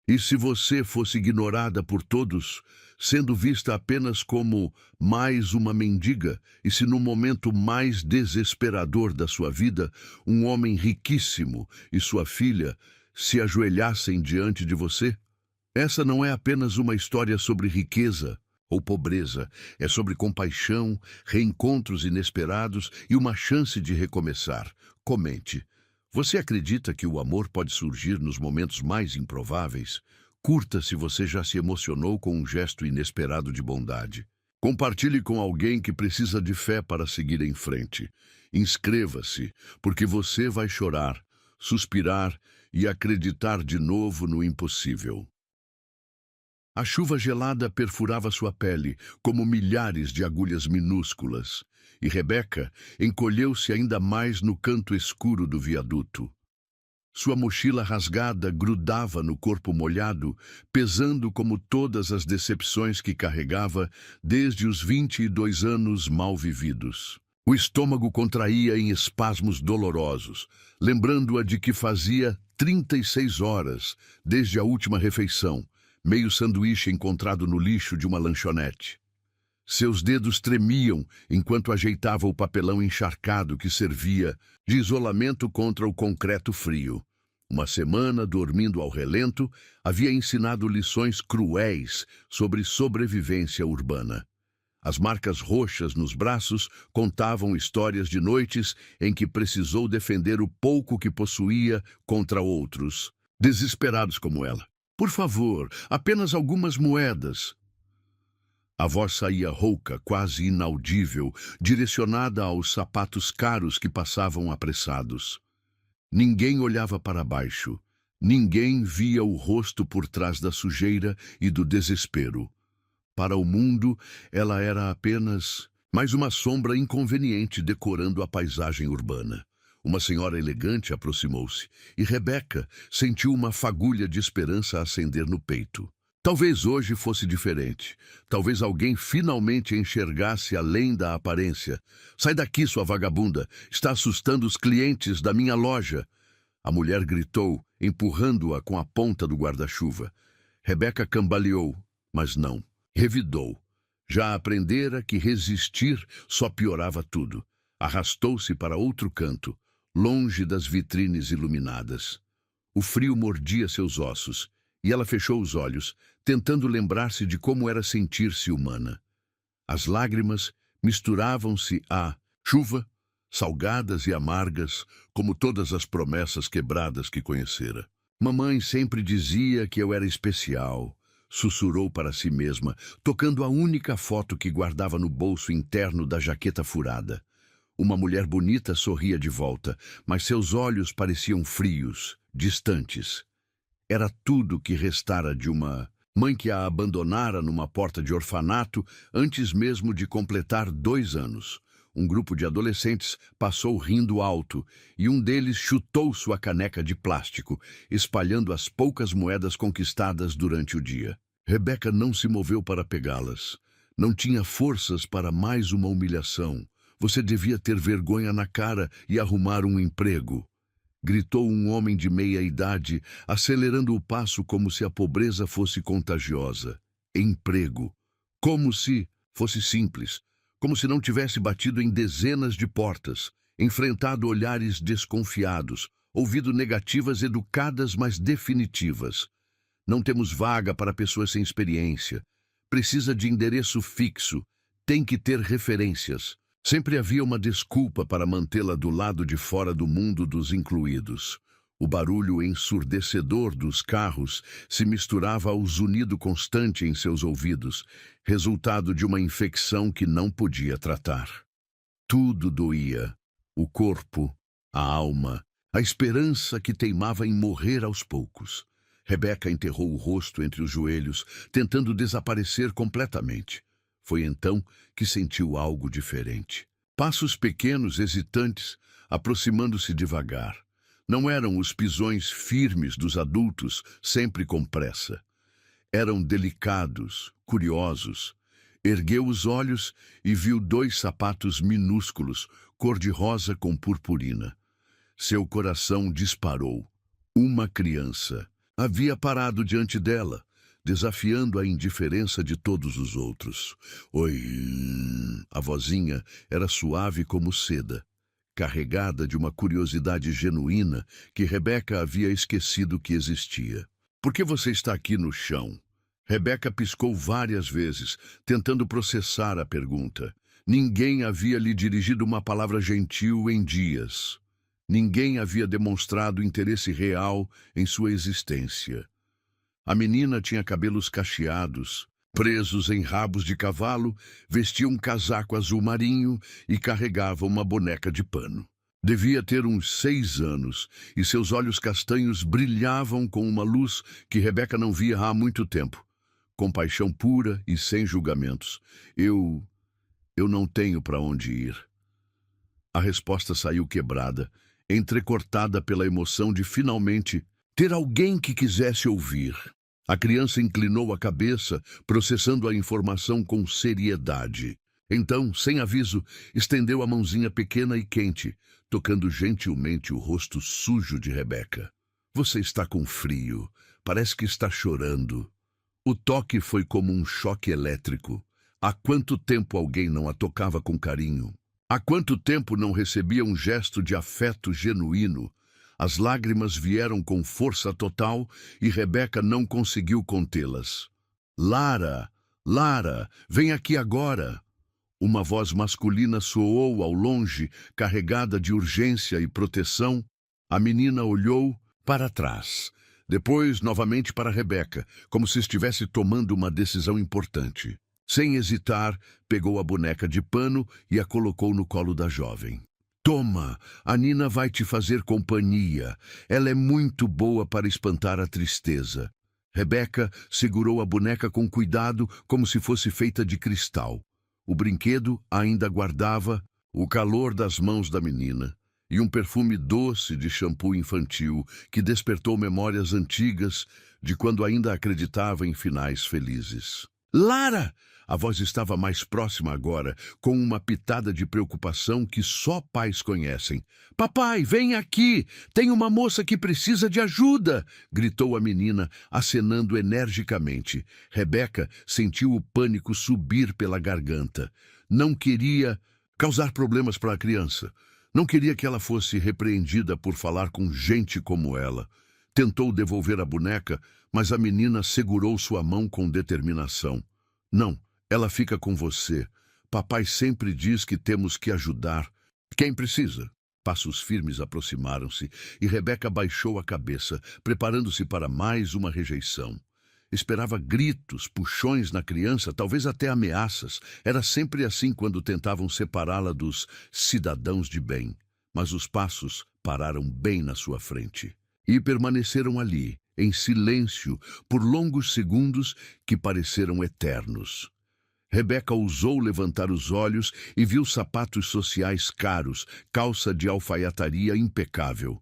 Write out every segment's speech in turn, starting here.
E se você fosse ignorada por todos, sendo vista apenas como mais uma mendiga, e se no momento mais desesperador da sua vida, um homem riquíssimo e sua filha se ajoelhassem diante de você? Essa não é apenas uma história sobre riqueza ou pobreza, é sobre compaixão, reencontros inesperados e uma chance de recomeçar. Comente. Você acredita que o amor pode surgir nos momentos mais improváveis? Curta se você já se emocionou com um gesto inesperado de bondade. Compartilhe com alguém que precisa de fé para seguir em frente. Inscreva-se, porque você vai chorar, suspirar e acreditar de novo no impossível. A chuva gelada perfurava sua pele, como milhares de agulhas minúsculas, e Rebeca encolheu-se ainda mais no canto escuro do viaduto. Sua mochila rasgada grudava no corpo molhado, pesando como todas as decepções que carregava desde os 22 anos mal vividos. O estômago contraía em espasmos dolorosos, lembrando-a de que fazia 36 horas desde a última refeição, meio sanduíche encontrado no lixo de uma lanchonete. Seus dedos tremiam enquanto ajeitava o papelão encharcado que servia de isolamento contra o concreto frio. Uma semana dormindo ao relento havia ensinado lições cruéis sobre sobrevivência urbana. As marcas roxas nos braços contavam histórias de noites em que precisou defender o pouco que possuía contra outros, desesperados como ela. Por favor, apenas algumas moedas. A voz saía rouca, quase inaudível, direcionada aos sapatos caros que passavam apressados. Ninguém olhava para baixo. Ninguém via o rosto por trás da sujeira e do desespero. Para o mundo, ela era apenas mais uma sombra inconveniente decorando a paisagem urbana. Uma senhora elegante aproximou-se, e Rebeca sentiu uma fagulha de esperança acender no peito. Talvez hoje fosse diferente. Talvez alguém finalmente enxergasse além da aparência. Sai daqui, sua vagabunda! Está assustando os clientes da minha loja! A mulher gritou, empurrando-a com a ponta do guarda-chuva. Rebeca cambaleou, mas não. Revidou. Já aprendera que resistir só piorava tudo. Arrastou-se para outro canto, longe das vitrines iluminadas. O frio mordia seus ossos, e ela fechou os olhos, tentando lembrar-se de como era sentir-se humana. As lágrimas misturavam-se à chuva, salgadas e amargas, como todas as promessas quebradas que conhecera. Mamãe sempre dizia que eu era especial, sussurrou para si mesma, tocando a única foto que guardava no bolso interno da jaqueta furada. Uma mulher bonita sorria de volta, mas seus olhos pareciam frios, distantes. Era tudo que restara de uma mãe que a abandonara numa porta de orfanato antes mesmo de completar 2 anos. Um grupo de adolescentes passou rindo alto, e um deles chutou sua caneca de plástico, espalhando as poucas moedas conquistadas durante o dia. Rebeca não se moveu para pegá-las. Não tinha forças para mais uma humilhação. Você devia ter vergonha na cara e arrumar um emprego, gritou um homem de meia idade, acelerando o passo como se a pobreza fosse contagiosa. Emprego. Como se fosse simples. Como se não tivesse batido em dezenas de portas, enfrentado olhares desconfiados, ouvido negativas educadas, mas definitivas. Não temos vaga para pessoas sem experiência. Precisa de endereço fixo. Tem que ter referências. Sempre havia uma desculpa para mantê-la do lado de fora do mundo dos incluídos. O barulho ensurdecedor dos carros se misturava ao zunido constante em seus ouvidos, resultado de uma infecção que não podia tratar. Tudo doía. O corpo, a alma, a esperança que teimava em morrer aos poucos. Rebeca enterrou o rosto entre os joelhos, tentando desaparecer completamente. Foi então que sentiu algo diferente. Passos pequenos, hesitantes, aproximando-se devagar. Não eram os pisões firmes dos adultos, sempre com pressa. Eram delicados, curiosos. Ergueu os olhos e viu 2 sapatos minúsculos, cor-de-rosa com purpurina. Seu coração disparou. Uma criança. havia parado diante dela, desafiando a indiferença de todos os outros. Oi! A vozinha era suave como seda, carregada de uma curiosidade genuína que Rebeca havia esquecido que existia. Por que você está aqui no chão? Rebeca piscou várias vezes, tentando processar a pergunta. Ninguém havia lhe dirigido uma palavra gentil em dias. Ninguém havia demonstrado interesse real em sua existência. A menina tinha cabelos cacheados, presos em rabos de cavalo, vestia um casaco azul marinho e carregava uma boneca de pano. Devia ter uns 6 anos, e seus olhos castanhos brilhavam com uma luz que Rebeca não via há muito tempo. Compaixão pura e sem julgamentos. Eu não tenho para onde ir. A resposta saiu quebrada, entrecortada pela emoção de finalmente ter alguém que quisesse ouvir. A criança inclinou a cabeça, processando a informação com seriedade. Então, sem aviso, estendeu a mãozinha pequena e quente, tocando gentilmente o rosto sujo de Rebeca. Você está com frio. Parece que está chorando. O toque foi como um choque elétrico. Há quanto tempo alguém não a tocava com carinho? Há quanto tempo não recebia um gesto de afeto genuíno? As lágrimas vieram com força total e Rebeca não conseguiu contê-las. Lara, Lara, vem aqui agora! Uma voz masculina soou ao longe, carregada de urgência e proteção. A menina olhou para trás. Depois, novamente para Rebeca, como se estivesse tomando uma decisão importante. Sem hesitar, pegou a boneca de pano e a colocou no colo da jovem. Toma, a Nina vai te fazer companhia. Ela é muito boa para espantar a tristeza. Rebeca segurou a boneca com cuidado, como se fosse feita de cristal. O brinquedo ainda guardava o calor das mãos da menina e um perfume doce de shampoo infantil que despertou memórias antigas de quando ainda acreditava em finais felizes. Lara! A voz estava mais próxima agora, com uma pitada de preocupação que só pais conhecem. Papai, vem aqui! Tem uma moça que precisa de ajuda! Gritou a menina, acenando energicamente. Rebeca sentiu o pânico subir pela garganta. Não queria causar problemas para a criança. Não queria que ela fosse repreendida por falar com gente como ela. Tentou devolver a boneca, mas a menina segurou sua mão com determinação. Não. Ela fica com você. Papai sempre diz que temos que ajudar quem precisa. Passos firmes aproximaram-se e Rebeca baixou a cabeça, preparando-se para mais uma rejeição. Esperava gritos, puxões na criança, talvez até ameaças. Era sempre assim quando tentavam separá-la dos cidadãos de bem. Mas os passos pararam bem na sua frente. E permaneceram ali, em silêncio, por longos segundos que pareceram eternos. Rebeca ousou levantar os olhos e viu sapatos sociais caros, calça de alfaiataria impecável.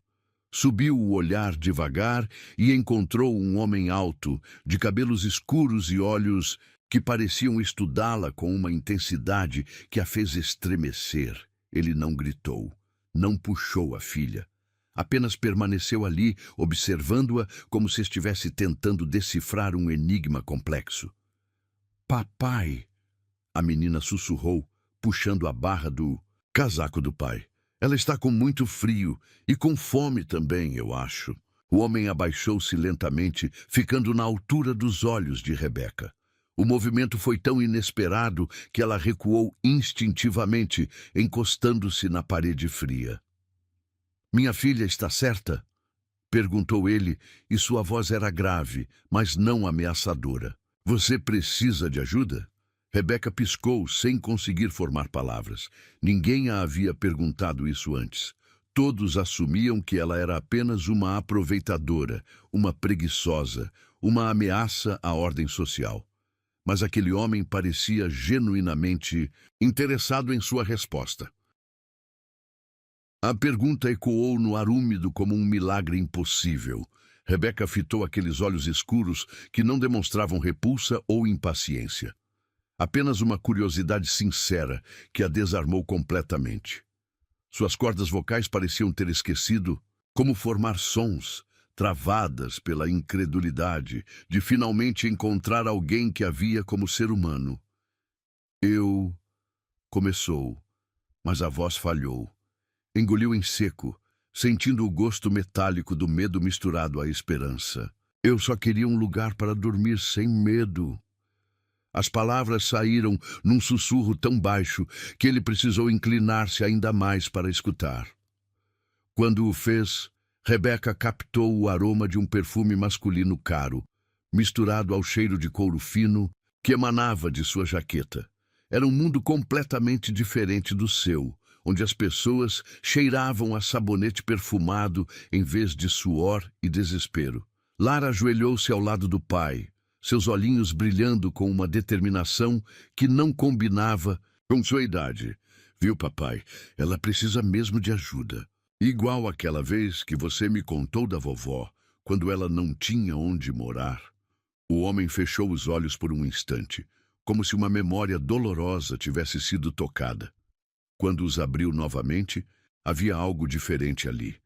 Subiu o olhar devagar e encontrou um homem alto, de cabelos escuros e olhos que pareciam estudá-la com uma intensidade que a fez estremecer. Ele não gritou, não puxou a filha. Apenas permaneceu ali, observando-a como se estivesse tentando decifrar um enigma complexo. Papai! A menina sussurrou, puxando a barra do casaco do pai. Ela está com muito frio e com fome também, eu acho. O homem abaixou-se lentamente, ficando na altura dos olhos de Rebeca. O movimento foi tão inesperado que ela recuou instintivamente, encostando-se na parede fria. Minha filha está certa? Perguntou ele, e sua voz era grave, mas não ameaçadora. Você precisa de ajuda? Rebeca piscou sem conseguir formar palavras. Ninguém a havia perguntado isso antes. Todos assumiam que ela era apenas uma aproveitadora, uma preguiçosa, uma ameaça à ordem social. Mas aquele homem parecia genuinamente interessado em sua resposta. A pergunta ecoou no ar úmido como um milagre impossível. Rebeca fitou aqueles olhos escuros que não demonstravam repulsa ou impaciência. Apenas uma curiosidade sincera que a desarmou completamente. Suas cordas vocais pareciam ter esquecido como formar sons, travadas pela incredulidade de finalmente encontrar alguém que a via como ser humano. Eu... começou, mas a voz falhou. Engoliu em seco, sentindo o gosto metálico do medo misturado à esperança. Eu só queria um lugar para dormir sem medo. As palavras saíram num sussurro tão baixo que ele precisou inclinar-se ainda mais para escutar. Quando o fez, Rebeca captou o aroma de um perfume masculino caro, misturado ao cheiro de couro fino que emanava de sua jaqueta. Era um mundo completamente diferente do seu, onde as pessoas cheiravam a sabonete perfumado em vez de suor e desespero. Lara ajoelhou-se ao lado do pai, seus olhinhos brilhando com uma determinação que não combinava com sua idade. Viu, papai? Ela precisa mesmo de ajuda. Igual aquela vez que você me contou da vovó, quando ela não tinha onde morar. O homem fechou os olhos por um instante, como se uma memória dolorosa tivesse sido tocada. Quando os abriu novamente, havia algo diferente ali.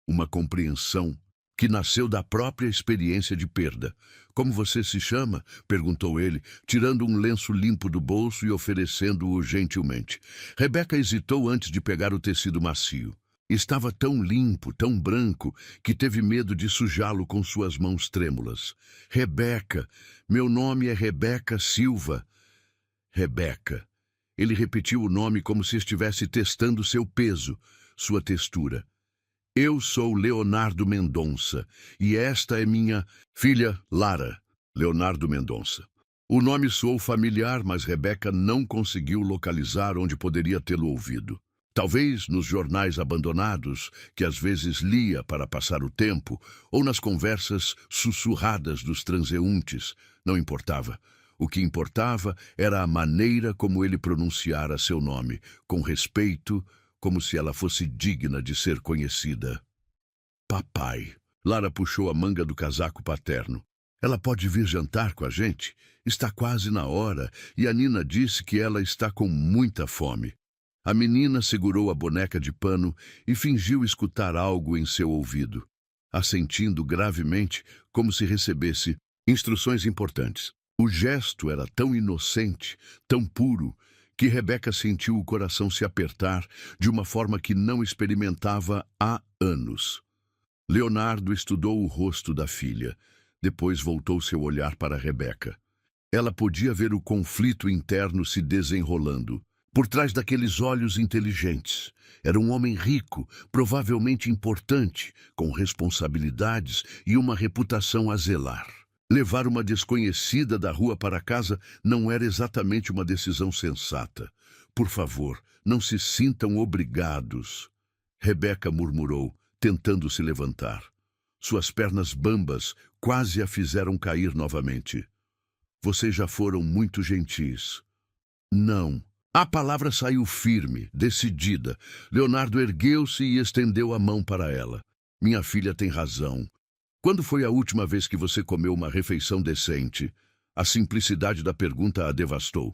Uma compreensão que nasceu da própria experiência de perda. Como você se chama? Perguntou ele, tirando um lenço limpo do bolso e oferecendo-o gentilmente. Rebeca hesitou antes de pegar o tecido macio. Estava tão limpo, tão branco, que teve medo de sujá-lo com suas mãos trêmulas. Rebeca, meu nome é Rebeca Silva. Rebeca. Ele repetiu o nome como se estivesse testando seu peso, sua textura. Eu sou Leonardo Mendonça, e esta é minha filha Lara. Leonardo Mendonça. O nome soou familiar, mas Rebeca não conseguiu localizar onde poderia tê-lo ouvido. Talvez nos jornais abandonados, que às vezes lia para passar o tempo, ou nas conversas sussurradas dos transeuntes, não importava. O que importava era a maneira como ele pronunciara seu nome, com respeito, como se ela fosse digna de ser conhecida. Papai. Lara puxou a manga do casaco paterno. Ela pode vir jantar com a gente? Está quase na hora, e a Nina disse que ela está com muita fome. A menina segurou a boneca de pano e fingiu escutar algo em seu ouvido, assentindo gravemente como se recebesse instruções importantes. O gesto era tão inocente, tão puro, que Rebeca sentiu o coração se apertar de uma forma que não experimentava há anos. Leonardo estudou o rosto da filha. Depois voltou seu olhar para Rebeca. Ela podia ver o conflito interno se desenrolando. Por trás daqueles olhos inteligentes, era um homem rico, provavelmente importante, com responsabilidades e uma reputação a zelar. Levar uma desconhecida da rua para casa não era exatamente uma decisão sensata. Por favor, não se sintam obrigados. Rebeca murmurou, tentando se levantar. Suas pernas bambas quase a fizeram cair novamente. Vocês já foram muito gentis. Não. A palavra saiu firme, decidida. Leonardo ergueu-se e estendeu a mão para ela. Minha filha tem razão. Quando foi a última vez que você comeu uma refeição decente? A simplicidade da pergunta a devastou.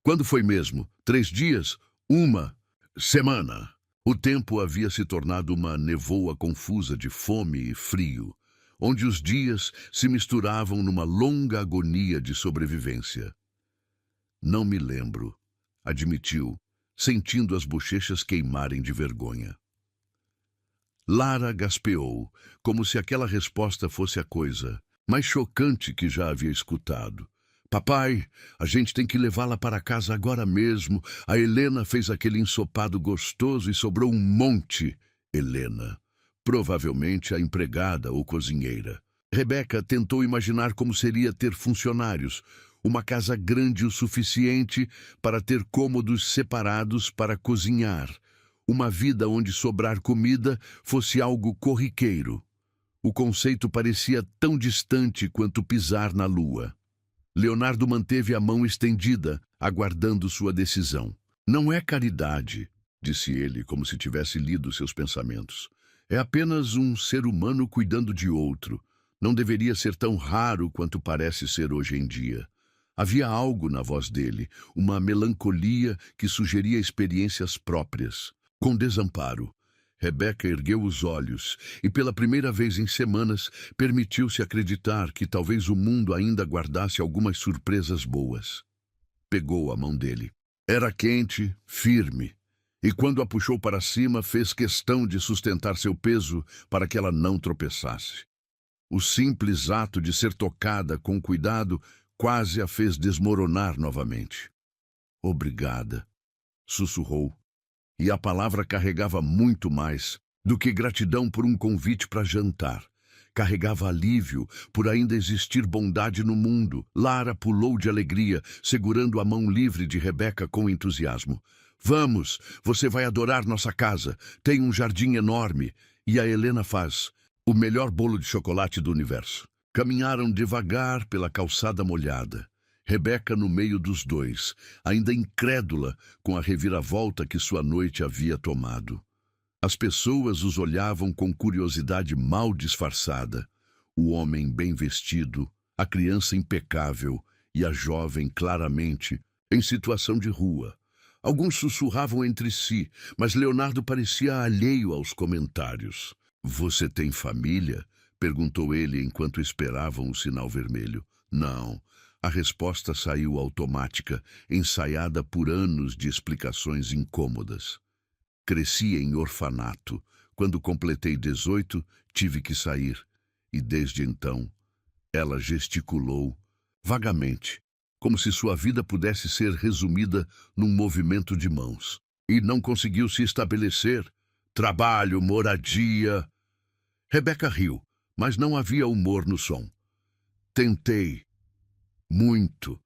Quando foi mesmo? 3 dias? 1 semana. O tempo havia se tornado uma nevoa confusa de fome e frio, onde os dias se misturavam numa longa agonia de sobrevivência. Não me lembro, admitiu, sentindo as bochechas queimarem de vergonha. Lara gaspeou, como se aquela resposta fosse a coisa mais chocante que já havia escutado. Papai, a gente tem que levá-la para casa agora mesmo. A Helena fez aquele ensopado gostoso e sobrou um monte. Helena. Provavelmente a empregada ou cozinheira. Rebeca tentou imaginar como seria ter funcionários. Uma casa grande o suficiente para ter cômodos separados para cozinhar. Uma vida onde sobrar comida fosse algo corriqueiro. O conceito parecia tão distante quanto pisar na lua. Leonardo manteve a mão estendida, aguardando sua decisão. Não é caridade, disse ele, como se tivesse lido seus pensamentos. É apenas um ser humano cuidando de outro. Não deveria ser tão raro quanto parece ser hoje em dia. Havia algo na voz dele, uma melancolia que sugeria experiências próprias. Com desamparo, Rebeca ergueu os olhos e, pela primeira vez em semanas, permitiu-se acreditar que talvez o mundo ainda guardasse algumas surpresas boas. Pegou a mão dele. Era quente, firme, e quando a puxou para cima, fez questão de sustentar seu peso para que ela não tropeçasse. O simples ato de ser tocada com cuidado quase a fez desmoronar novamente. Obrigada, sussurrou, e a palavra carregava muito mais do que gratidão por um convite para jantar. Carregava alívio por ainda existir bondade no mundo. Lara pulou de alegria, segurando a mão livre de Rebeca com entusiasmo. Vamos, você vai adorar nossa casa. Tem um jardim enorme e a Helena faz o melhor bolo de chocolate do universo. Caminharam devagar pela calçada molhada. Rebeca no meio dos dois, ainda incrédula com a reviravolta que sua noite havia tomado. As pessoas os olhavam com curiosidade mal disfarçada. O homem bem vestido, a criança impecável e a jovem claramente em situação de rua. Alguns sussurravam entre si, mas Leonardo parecia alheio aos comentários. "Você tem família?" perguntou ele enquanto esperavam o sinal vermelho. "Não." A resposta saiu automática, ensaiada por anos de explicações incômodas. "Cresci em orfanato. Quando completei 18, tive que sair. E desde então..." Ela gesticulou, vagamente, como se sua vida pudesse ser resumida num movimento de mãos. "E não conseguiu se estabelecer? Trabalho, moradia..." Rebeca riu, mas não havia humor no som. "Tentei. Muito.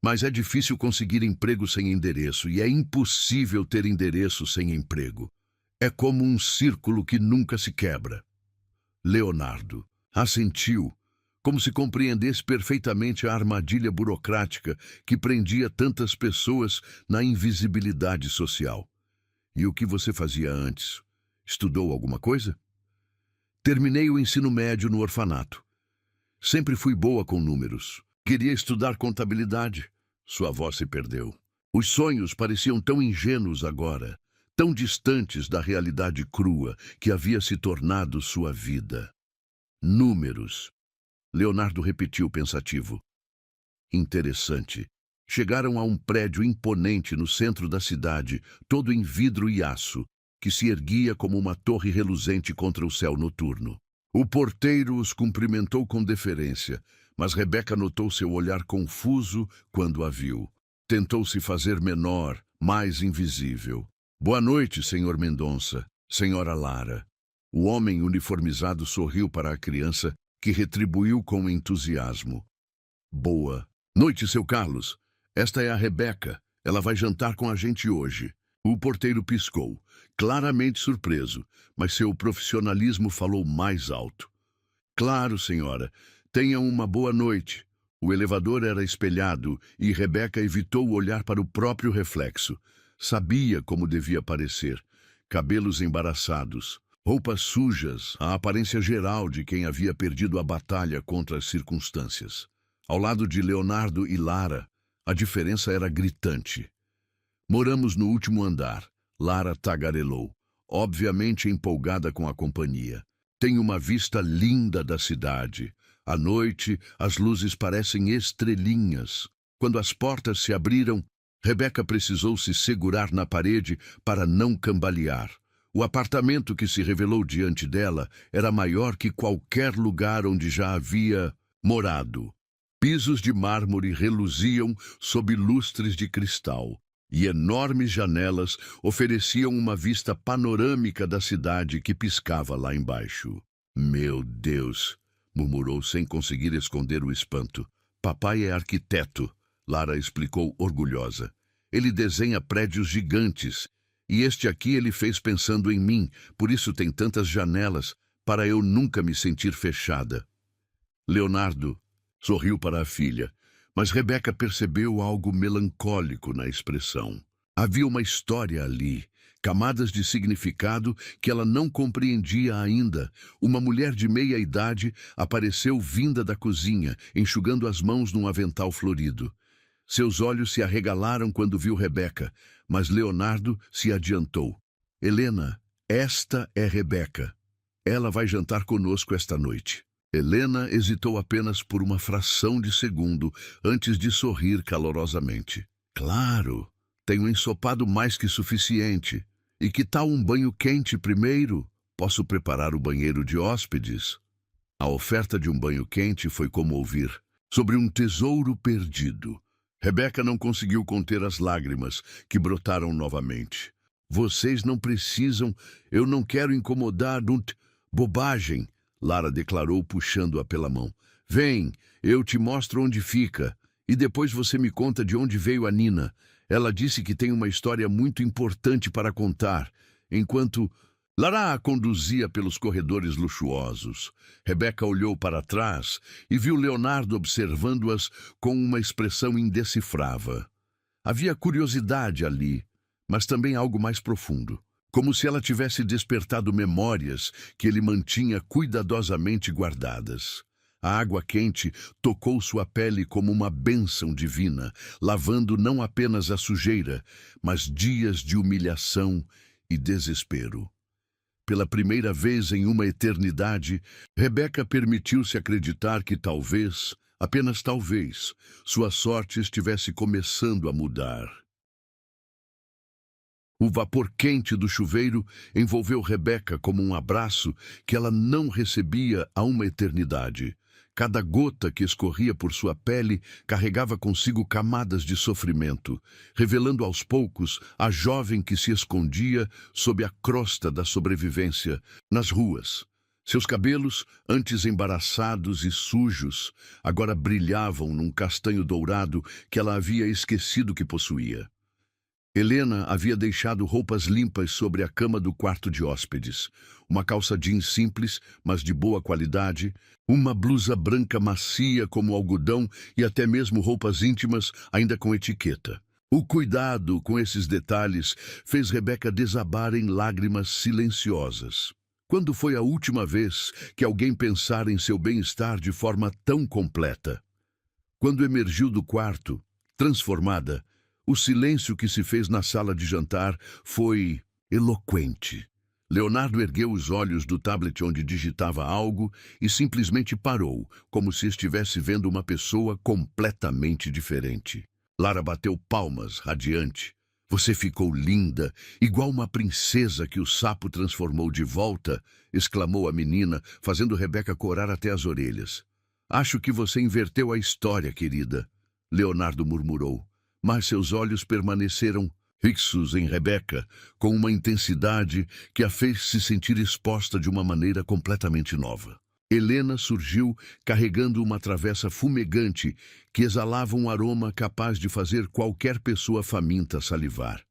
Mas é difícil conseguir emprego sem endereço e é impossível ter endereço sem emprego. É como um círculo que nunca se quebra." Leonardo assentiu, como se compreendesse perfeitamente a armadilha burocrática que prendia tantas pessoas na invisibilidade social. "E o que você fazia antes? Estudou alguma coisa?" "Terminei o ensino médio no orfanato. Sempre fui boa com números. Queria estudar contabilidade." Sua voz se perdeu. Os sonhos pareciam tão ingênuos agora, tão distantes da realidade crua que havia se tornado sua vida. "Números." Leonardo repetiu pensativo. "Interessante." Chegaram a um prédio imponente no centro da cidade, todo em vidro e aço, que se erguia como uma torre reluzente contra o céu noturno. O porteiro os cumprimentou com deferência, mas Rebeca notou seu olhar confuso quando a viu. Tentou se fazer menor, mais invisível. "Boa noite, senhor Mendonça, senhora Lara." O homem uniformizado sorriu para a criança, que retribuiu com entusiasmo. "Boa noite, seu Carlos. Esta é a Rebeca. Ela vai jantar com a gente hoje." O porteiro piscou, claramente surpreso, mas seu profissionalismo falou mais alto. "Claro, senhora. Tenha uma boa noite." O elevador era espelhado e Rebeca evitou olhar para o próprio reflexo. Sabia como devia parecer. Cabelos embaraçados, roupas sujas, a aparência geral de quem havia perdido a batalha contra as circunstâncias. Ao lado de Leonardo e Lara, a diferença era gritante. "Moramos no último andar." Lara tagarelou, obviamente empolgada com a companhia. "Tem uma vista linda da cidade. À noite, as luzes parecem estrelinhas." Quando as portas se abriram, Rebeca precisou se segurar na parede para não cambalear. O apartamento que se revelou diante dela era maior que qualquer lugar onde já havia morado. Pisos de mármore reluziam sob lustres de cristal, e enormes janelas ofereciam uma vista panorâmica da cidade que piscava lá embaixo. "Meu Deus!" murmurou sem conseguir esconder o espanto. "Papai é arquiteto", Lara explicou orgulhosa. "Ele desenha prédios gigantes, e este aqui ele fez pensando em mim, por isso tem tantas janelas, para eu nunca me sentir fechada." Leonardo sorriu para a filha, mas Rebeca percebeu algo melancólico na expressão. Havia uma história ali, camadas de significado que ela não compreendia ainda. Uma mulher de meia-idade apareceu vinda da cozinha, enxugando as mãos num avental florido. Seus olhos se arregalaram quando viu Rebeca, mas Leonardo se adiantou. "Helena, Esta é Rebeca. Ela vai jantar conosco esta noite. Helena hesitou apenas por uma fração de segundo antes de sorrir calorosamente. Claro, tenho ensopado mais que suficiente. E que tal um banho quente primeiro? Posso preparar o banheiro de hóspedes. A oferta de um banho quente foi como ouvir sobre um tesouro perdido. Rebeca não conseguiu conter as lágrimas, que brotaram novamente. Vocês não precisam, eu não quero incomodar. Bobagem, Lara declarou puxando-a pela mão. Vem, eu te mostro onde fica. E depois você me conta de onde veio a Nina. Ela disse que tem uma história muito importante para contar. Enquanto Lara a conduzia pelos corredores luxuosos, Rebeca olhou para trás e viu Leonardo observando-as com uma expressão indecifrável. Havia curiosidade ali, mas também algo mais profundo, como se ela tivesse despertado memórias que ele mantinha cuidadosamente guardadas. A água quente tocou sua pele como uma bênção divina, lavando não apenas a sujeira, mas dias de humilhação e desespero. Pela primeira vez em uma eternidade, Rebeca permitiu-se acreditar que talvez, apenas talvez, sua sorte estivesse começando a mudar. O vapor quente do chuveiro envolveu Rebeca como um abraço que ela não recebia há uma eternidade. Cada gota que escorria por sua pele carregava consigo camadas de sofrimento, revelando aos poucos a jovem que se escondia sob a crosta da sobrevivência nas ruas. Seus cabelos, antes embaraçados e sujos, agora brilhavam num castanho dourado que ela havia esquecido que possuía. Helena havia deixado roupas limpas sobre a cama do quarto de hóspedes. Uma calça jeans simples, mas de boa qualidade, uma blusa branca macia como algodão e até mesmo roupas íntimas, ainda com etiqueta. O cuidado com esses detalhes fez Rebeca desabar em lágrimas silenciosas. Quando foi a última vez que alguém pensara em seu bem-estar de forma tão completa? Quando emergiu do quarto, transformada, o silêncio que se fez na sala de jantar foi eloquente. Leonardo ergueu os olhos do tablet onde digitava algo e simplesmente parou, como se estivesse vendo uma pessoa completamente diferente. Lara bateu palmas, radiante. Você ficou linda, igual uma princesa que o sapo transformou de volta, exclamou a menina, fazendo Rebeca corar até as orelhas. Acho que você inverteu a história, querida, Leonardo murmurou. Mas seus olhos permaneceram fixos em Rebeca, com uma intensidade que a fez se sentir exposta de uma maneira completamente nova. Helena surgiu carregando uma travessa fumegante que exalava um aroma capaz de fazer qualquer pessoa faminta salivar.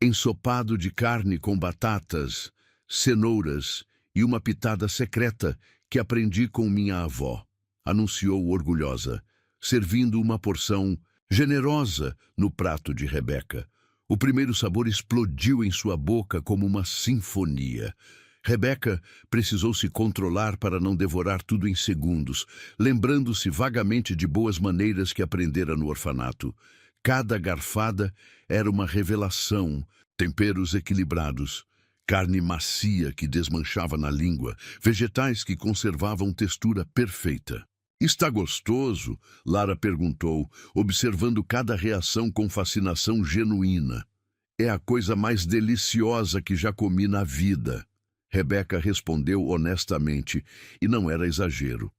Ensopado de carne com batatas, cenouras e uma pitada secreta que aprendi com minha avó, anunciou orgulhosa, servindo uma porção generosa no prato de Rebeca. O primeiro sabor explodiu em sua boca como uma sinfonia. Rebeca precisou se controlar para não devorar tudo em segundos, lembrando-se vagamente de boas maneiras que aprendera no orfanato. Cada garfada era uma revelação, temperos equilibrados, carne macia que desmanchava na língua, vegetais que conservavam textura perfeita. Está gostoso? Lara perguntou, observando cada reação com fascinação genuína. É a coisa mais deliciosa que já comi na vida. Rebeca respondeu honestamente, e não era exagero.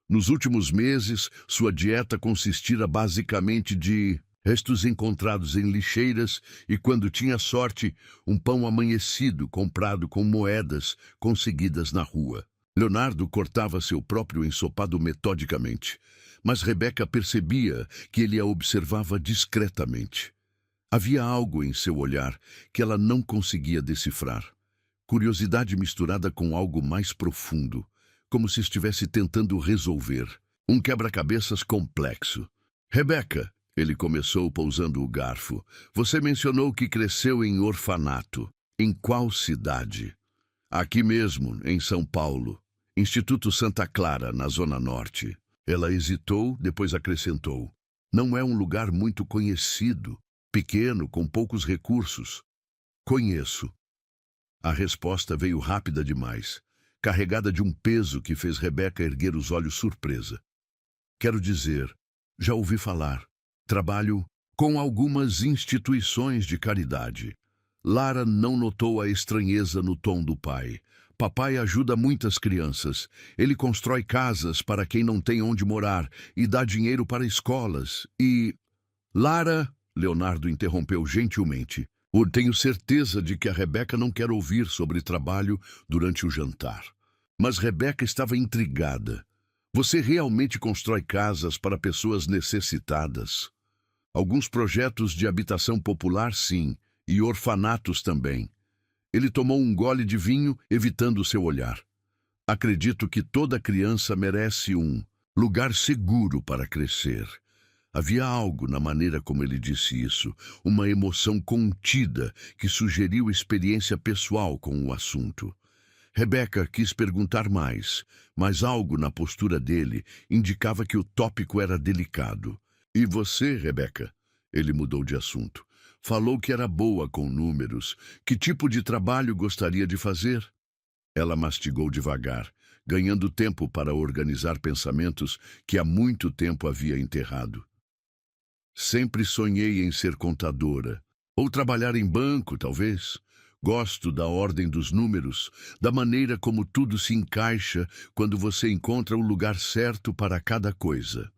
Nos últimos meses, sua dieta consistira basicamente de restos encontrados em lixeiras e, quando tinha sorte, um pão amanhecido comprado com moedas conseguidas na rua. Leonardo cortava seu próprio ensopado metodicamente, mas Rebeca percebia que ele a observava discretamente. Havia algo em seu olhar que ela não conseguia decifrar. Curiosidade misturada com algo mais profundo, como se estivesse tentando resolver. Um quebra-cabeças complexo. Rebeca, ele começou pousando o garfo, você mencionou que cresceu em orfanato. Em qual cidade? Aqui mesmo, em São Paulo. Instituto Santa Clara, na Zona Norte. Ela hesitou, depois acrescentou. Não é um lugar muito conhecido, pequeno, com poucos recursos. Conheço. A resposta veio rápida demais, carregada de um peso que fez Rebeca erguer os olhos surpresa. Quero dizer, já ouvi falar. Trabalho com algumas instituições de caridade. Lara não notou a estranheza no tom do pai. Papai ajuda muitas crianças. Ele constrói casas para quem não tem onde morar e dá dinheiro para escolas. E... Lara, Leonardo interrompeu gentilmente. Tenho certeza de que a Rebeca não quer ouvir sobre trabalho durante o jantar. Mas Rebeca estava intrigada. Você realmente constrói casas para pessoas necessitadas? Alguns projetos de habitação popular, sim, e orfanatos também. Ele tomou um gole de vinho, evitando seu olhar. Acredito que toda criança merece um lugar seguro para crescer. Havia algo na maneira como ele disse isso, uma emoção contida que sugeriu experiência pessoal com o assunto. Rebeca quis perguntar mais, mas algo na postura dele indicava que o tópico era delicado. E você, Rebeca? Ele mudou de assunto. Falou que era boa com números. Que tipo de trabalho gostaria de fazer? Ela mastigou devagar, ganhando tempo para organizar pensamentos que há muito tempo havia enterrado. Sempre sonhei em ser contadora. Ou trabalhar em banco, talvez. Gosto da ordem dos números, da maneira como tudo se encaixa quando você encontra o lugar certo para cada coisa.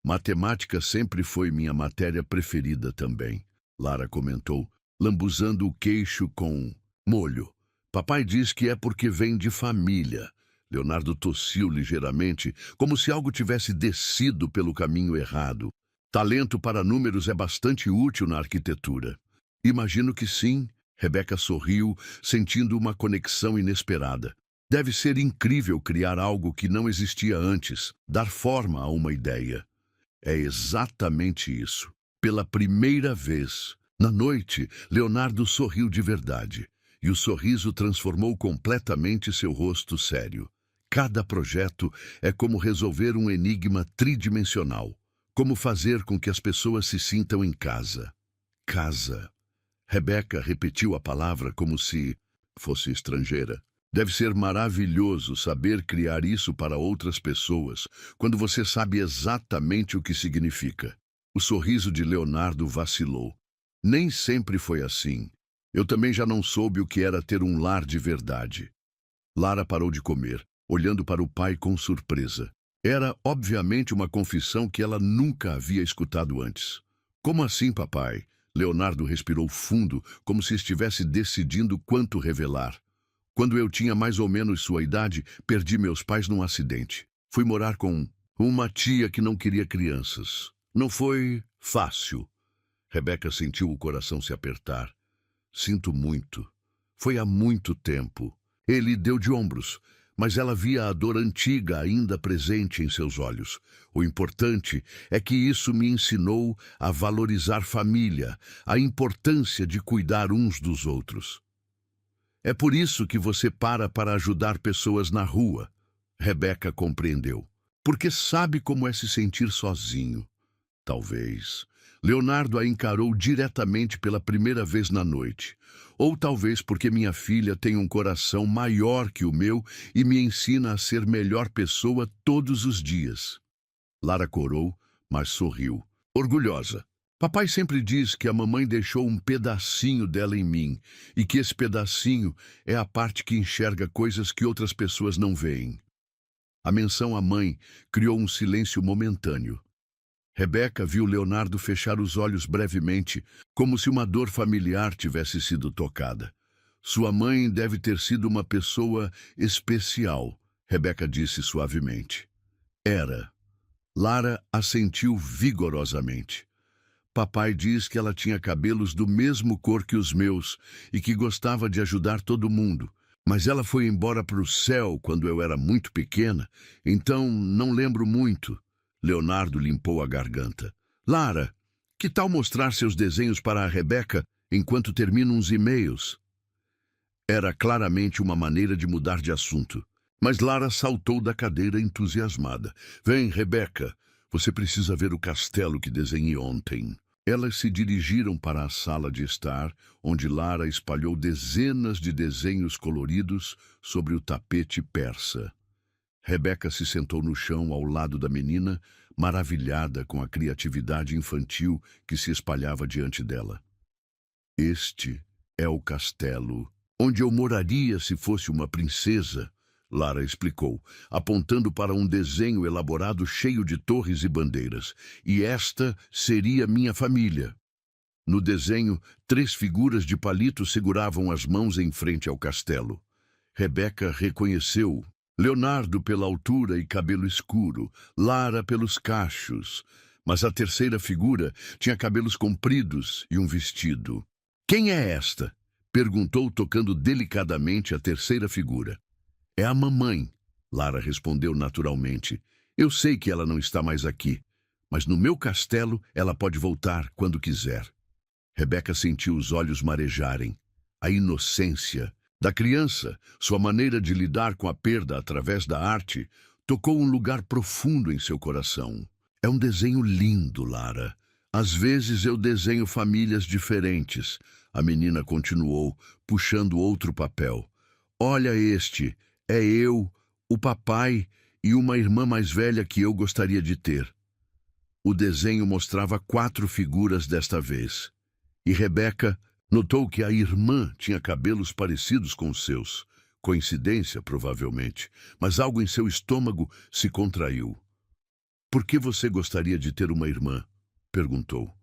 Matemática sempre foi minha matéria preferida também, Lara comentou, lambuzando o queixo com molho. Papai diz que é porque vem de família. Leonardo tossiu ligeiramente, como se algo tivesse descido pelo caminho errado. Talento para números é bastante útil na arquitetura. Imagino que sim. Rebeca sorriu, sentindo uma conexão inesperada. Deve ser incrível criar algo que não existia antes, dar forma a uma ideia. É exatamente isso. Pela primeira vez, na noite, Leonardo sorriu de verdade, e o sorriso transformou completamente seu rosto sério. Cada projeto é como resolver um enigma tridimensional. Como fazer com que as pessoas se sintam em casa. Casa. Rebeca repetiu a palavra como se fosse estrangeira. Deve ser maravilhoso saber criar isso para outras pessoas, quando você sabe exatamente o que significa. O sorriso de Leonardo vacilou. Nem sempre foi assim. Eu também já não soube o que era ter um lar de verdade. Lara parou de comer, olhando para o pai com surpresa. Era, obviamente, uma confissão que ela nunca havia escutado antes. Como assim, papai? Leonardo respirou fundo, como se estivesse decidindo quanto revelar. Quando eu tinha mais ou menos sua idade, perdi meus pais num acidente. Fui morar com uma tia que não queria crianças. Não foi fácil. Rebeca sentiu o coração se apertar. Sinto muito. Foi há muito tempo. Ele deu de ombros. Mas ela via a dor antiga ainda presente em seus olhos. O importante é que isso me ensinou a valorizar família, a importância de cuidar uns dos outros. É por isso que você para ajudar pessoas na rua. Rebeca compreendeu. Porque sabe como é se sentir sozinho. Talvez. Leonardo a encarou diretamente pela primeira vez na noite. Ou talvez porque minha filha tem um coração maior que o meu e me ensina a ser melhor pessoa todos os dias. Lara corou, mas sorriu, orgulhosa. Papai sempre diz que a mamãe deixou um pedacinho dela em mim e que esse pedacinho é a parte que enxerga coisas que outras pessoas não veem. A menção à mãe criou um silêncio momentâneo. Rebeca viu Leonardo fechar os olhos brevemente, como se uma dor familiar tivesse sido tocada. Sua mãe deve ter sido uma pessoa especial, Rebeca disse suavemente. Era. Lara assentiu vigorosamente. Papai diz que ela tinha cabelos do mesmo cor que os meus e que gostava de ajudar todo mundo. Mas ela foi embora para o céu quando eu era muito pequena, então não lembro muito. Leonardo limpou a garganta. Lara, que tal mostrar seus desenhos para a Rebeca enquanto termino uns e-mails? Era claramente uma maneira de mudar de assunto. Mas Lara saltou da cadeira entusiasmada. Vem, Rebeca, você precisa ver o castelo que desenhei ontem. Elas se dirigiram para a sala de estar, onde Lara espalhou dezenas de desenhos coloridos sobre o tapete persa. Rebeca se sentou no chão ao lado da menina, maravilhada com a criatividade infantil que se espalhava diante dela. Este é o castelo onde eu moraria se fosse uma princesa, Lara explicou, apontando para um desenho elaborado cheio de torres e bandeiras. E esta seria minha família. No desenho, 3 figuras de palito seguravam as mãos em frente ao castelo. Rebeca reconheceu Leonardo pela altura e cabelo escuro, Lara pelos cachos, mas a terceira figura tinha cabelos compridos e um vestido. Quem é esta? Perguntou, tocando delicadamente a terceira figura. É a mamãe, Lara respondeu naturalmente. Eu sei que ela não está mais aqui, mas no meu castelo ela pode voltar quando quiser. Rebeca sentiu os olhos marejarem. A inocência da criança, sua maneira de lidar com a perda através da arte, tocou um lugar profundo em seu coração. É um desenho lindo, Lara. Às vezes eu desenho famílias diferentes, a menina continuou, puxando outro papel. Olha este. É eu, o papai e uma irmã mais velha que eu gostaria de ter. O desenho mostrava 4 figuras desta vez. E Rebeca notou que a irmã tinha cabelos parecidos com os seus. Coincidência, provavelmente, mas algo em seu estômago se contraiu. Por que você gostaria de ter uma irmã? Perguntou.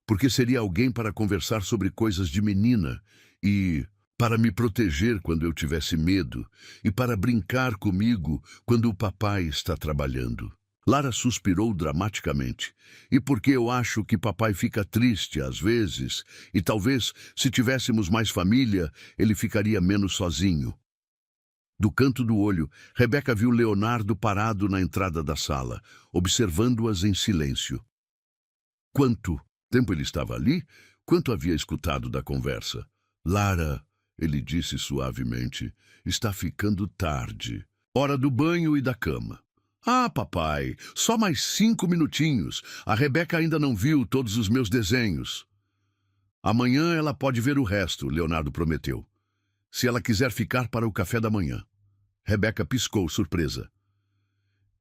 Porque seria alguém para conversar sobre coisas de menina e para me proteger quando eu tivesse medo e para brincar comigo quando o papai está trabalhando. Lara suspirou dramaticamente. E porque eu acho que papai fica triste às vezes, e talvez, se tivéssemos mais família, ele ficaria menos sozinho. Do canto do olho, Rebeca viu Leonardo parado na entrada da sala, observando-as em silêncio. Quanto tempo ele estava ali? Quanto havia escutado da conversa? Lara, ele disse suavemente, está ficando tarde. Hora do banho e da cama. Ah, papai, só mais 5 minutinhos. A Rebeca ainda não viu todos os meus desenhos. Amanhã ela pode ver o resto, Leonardo prometeu. Se ela quiser ficar para o café da manhã. Rebeca piscou, surpresa.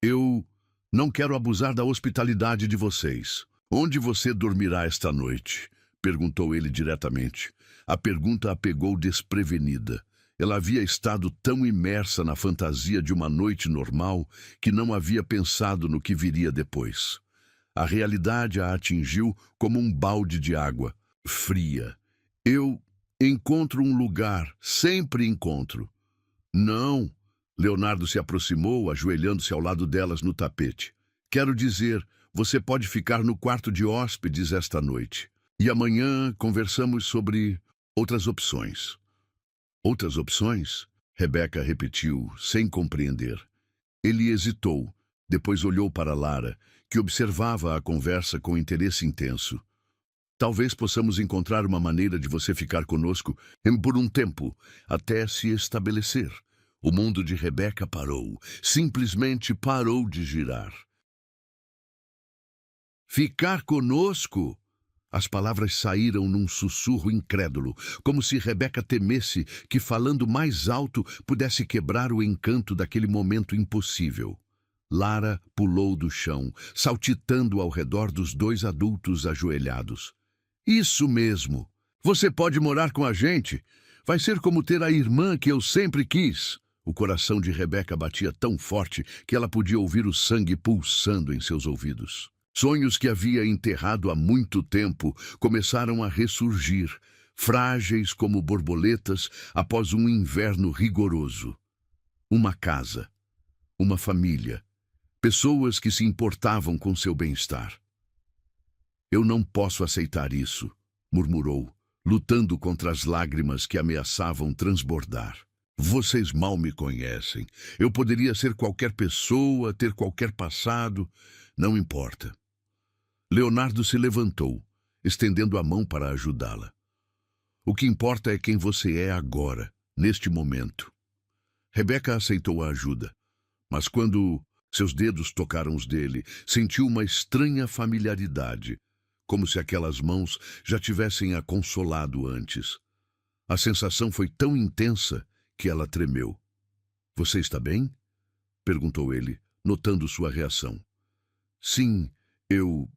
Eu não quero abusar da hospitalidade de vocês. Onde você dormirá esta noite? Perguntou ele diretamente. A pergunta a pegou desprevenida. Ela havia estado tão imersa na fantasia de uma noite normal que não havia pensado no que viria depois. A realidade a atingiu como um balde de água, fria. Eu encontro um lugar, sempre encontro. Não. Leonardo se aproximou, ajoelhando-se ao lado delas no tapete. Quero dizer, você pode ficar no quarto de hóspedes esta noite. E amanhã conversamos sobre outras opções. Outras opções? Rebeca repetiu, sem compreender. Ele hesitou, depois olhou para Lara, que observava a conversa com interesse intenso. Talvez possamos encontrar uma maneira de você ficar conosco por um tempo, até se estabelecer. O mundo de Rebeca parou, simplesmente parou de girar. Ficar conosco? As palavras saíram num sussurro incrédulo, como se Rebeca temesse que, falando mais alto, pudesse quebrar o encanto daquele momento impossível. Lara pulou do chão, saltitando ao redor dos 2 adultos ajoelhados. Isso mesmo! Você pode morar com a gente! Vai ser como ter a irmã que eu sempre quis! O coração de Rebeca batia tão forte que ela podia ouvir o sangue pulsando em seus ouvidos. Sonhos que havia enterrado há muito tempo começaram a ressurgir, frágeis como borboletas após um inverno rigoroso. Uma casa, uma família, pessoas que se importavam com seu bem-estar. Eu não posso aceitar isso, murmurou, lutando contra as lágrimas que ameaçavam transbordar. Vocês mal me conhecem. Eu poderia ser qualquer pessoa, ter qualquer passado, não importa. Leonardo se levantou, estendendo a mão para ajudá-la. O que importa é quem você é agora, neste momento. Rebeca aceitou a ajuda, mas quando seus dedos tocaram os dele, sentiu uma estranha familiaridade, como se aquelas mãos já tivessem a consolado antes. A sensação foi tão intensa que ela tremeu. "Você está bem?" perguntou ele, notando sua reação. "Sim, eu...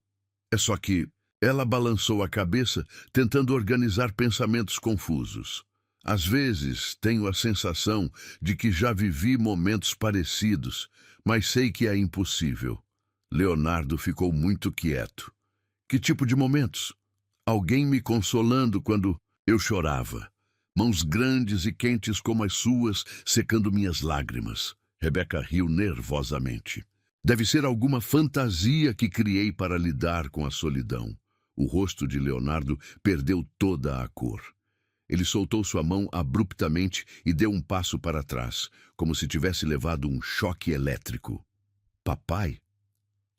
É só que..." Ela balançou a cabeça, tentando organizar pensamentos confusos. "Às vezes tenho a sensação de que já vivi momentos parecidos, mas sei que é impossível." Leonardo ficou muito quieto. "Que tipo de momentos?" "Alguém me consolando quando eu chorava. Mãos grandes e quentes como as suas, secando minhas lágrimas." Rebeca riu nervosamente. "Deve ser alguma fantasia que criei para lidar com a solidão." O rosto de Leonardo perdeu toda a cor. Ele soltou sua mão abruptamente e deu um passo para trás, como se tivesse levado um choque elétrico. "Papai?"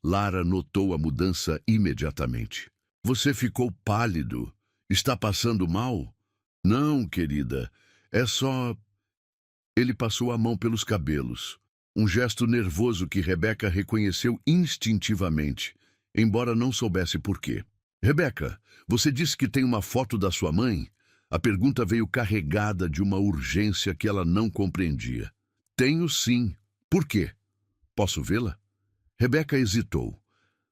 Lara notou a mudança imediatamente. "Você ficou pálido. Está passando mal?" "Não, querida. É só..." Ele passou a mão pelos cabelos. Um gesto nervoso que Rebeca reconheceu instintivamente, embora não soubesse por quê. "Rebeca, você disse que tem uma foto da sua mãe?" A pergunta veio carregada de uma urgência que ela não compreendia. "Tenho sim. Por quê? Posso vê-la?" Rebeca hesitou.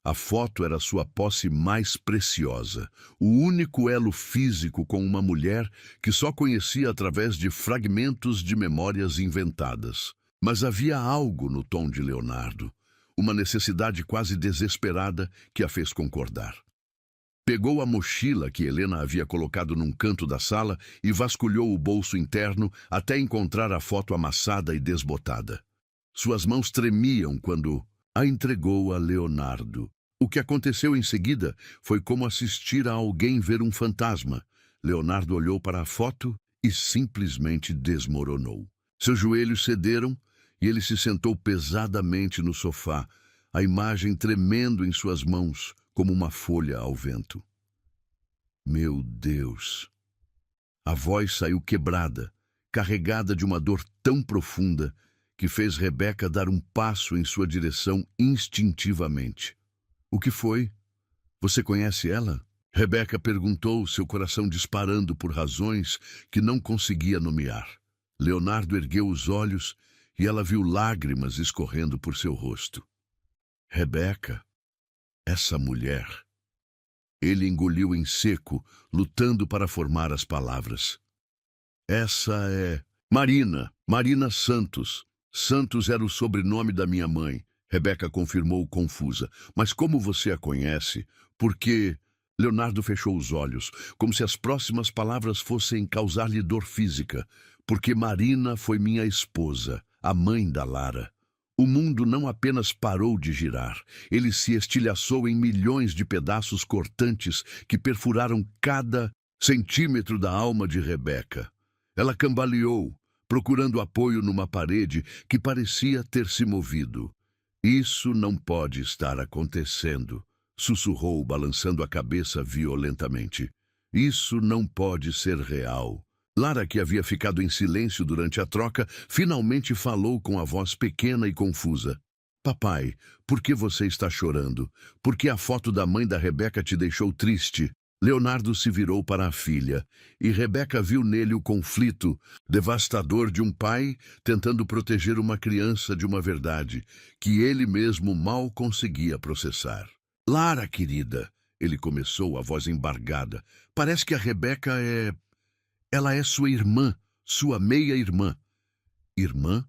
A foto era sua posse mais preciosa, o único elo físico com uma mulher que só conhecia através de fragmentos de memórias inventadas. Mas havia algo no tom de Leonardo, uma necessidade quase desesperada que a fez concordar. Pegou a mochila que Helena havia colocado num canto da sala e vasculhou o bolso interno até encontrar a foto amassada e desbotada. Suas mãos tremiam quando a entregou a Leonardo. O que aconteceu em seguida foi como assistir a alguém ver um fantasma. Leonardo olhou para a foto e simplesmente desmoronou. Seus joelhos cederam e ele se sentou pesadamente no sofá, a imagem tremendo em suas mãos como uma folha ao vento. "Meu Deus!" A voz saiu quebrada, carregada de uma dor tão profunda que fez Rebeca dar um passo em sua direção instintivamente. "O que foi? Você conhece ela?" Rebeca perguntou, seu coração disparando por razões que não conseguia nomear. Leonardo ergueu os olhos e ela viu lágrimas escorrendo por seu rosto. "Rebeca, essa mulher..." Ele engoliu em seco, lutando para formar as palavras. "Essa é... Marina Santos. Santos era o sobrenome da minha mãe." Rebeca confirmou confusa. "Mas como você a conhece? Porque..." Leonardo fechou os olhos, como se as próximas palavras fossem causar-lhe dor física. "Porque Marina foi minha esposa, a mãe da Lara." O mundo não apenas parou de girar, ele se estilhaçou em milhões de pedaços cortantes que perfuraram cada centímetro da alma de Rebeca. Ela cambaleou, procurando apoio numa parede que parecia ter se movido. "Isso não pode estar acontecendo", sussurrou, balançando a cabeça violentamente. "Isso não pode ser real." Lara, que havia ficado em silêncio durante a troca, finalmente falou com a voz pequena e confusa. "Papai, por que você está chorando? Por que a foto da mãe da Rebeca te deixou triste?" Leonardo se virou para a filha, e Rebeca viu nele o conflito devastador de um pai tentando proteger uma criança de uma verdade que ele mesmo mal conseguia processar. "Lara, querida", ele começou, a voz embargada, "parece que a Rebeca é... Ela é sua irmã, sua meia-irmã." "Irmã?"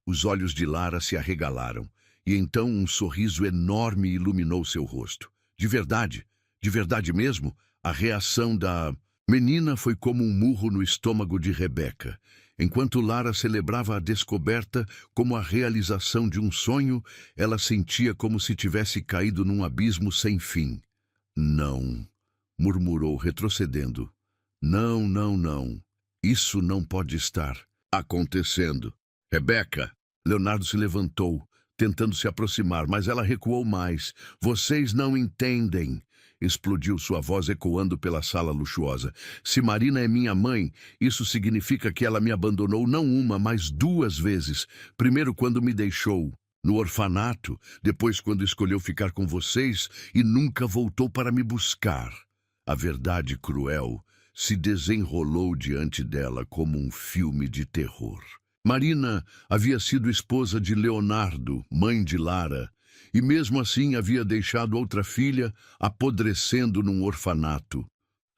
Os olhos de Lara se arregalaram, e então um sorriso enorme iluminou seu rosto. De verdade mesmo, a reação da menina foi como um murro no estômago de Rebeca. Enquanto Lara celebrava a descoberta como a realização de um sonho, ela sentia como se tivesse caído num abismo sem fim. "Não", murmurou, retrocedendo. Não. Isso não pode estar acontecendo." "Rebeca!" Leonardo se levantou, tentando se aproximar, mas ela recuou mais. "Vocês não entendem." Explodiu sua voz ecoando pela sala luxuosa. "Se Marina é minha mãe, isso significa que ela me abandonou não uma, mas 2 vezes. Primeiro quando me deixou No orfanato, depois quando escolheu ficar com vocês e nunca voltou para me buscar. A verdade cruel se desenrolou diante dela como um filme de terror. Marina havia sido esposa de Leonardo, mãe de Lara, e mesmo assim havia deixado outra filha apodrecendo num orfanato.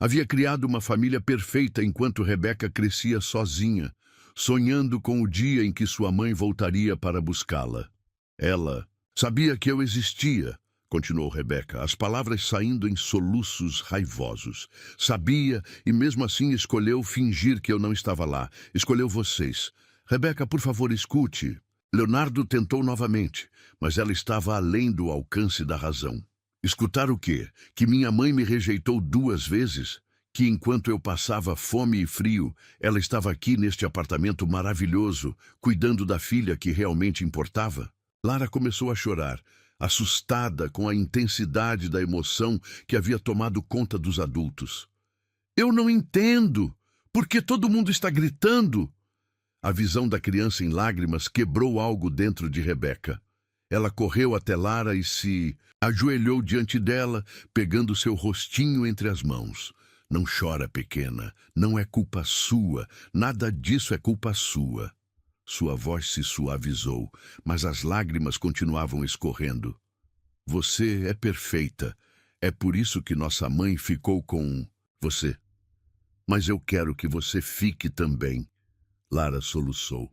Havia criado uma família perfeita enquanto Rebeca crescia sozinha, sonhando com o dia em que sua mãe voltaria para buscá-la. Ela sabia que eu existia, continuou Rebeca, as palavras saindo em soluços raivosos. Sabia e mesmo assim escolheu fingir que eu não estava lá. Escolheu vocês. Rebeca, por favor, escute. Leonardo tentou novamente, mas ela estava além do alcance da razão. Escutar o quê? Que minha mãe me rejeitou 2 vezes? Que enquanto eu passava fome e frio, ela estava aqui neste apartamento maravilhoso, cuidando da filha que realmente importava? Lara começou a chorar, assustada com a intensidade da emoção que havia tomado conta dos adultos. Eu não entendo! Por que todo mundo está gritando? A visão da criança em lágrimas quebrou algo dentro de Rebeca. Ela correu até Lara e se ajoelhou diante dela, pegando seu rostinho entre as mãos. Não chora, pequena. Não é culpa sua. Nada disso é culpa sua. Sua voz se suavizou, mas as lágrimas continuavam escorrendo. Você é perfeita. É por isso que nossa mãe ficou com você. Mas eu quero que você fique também. Lara soluçou.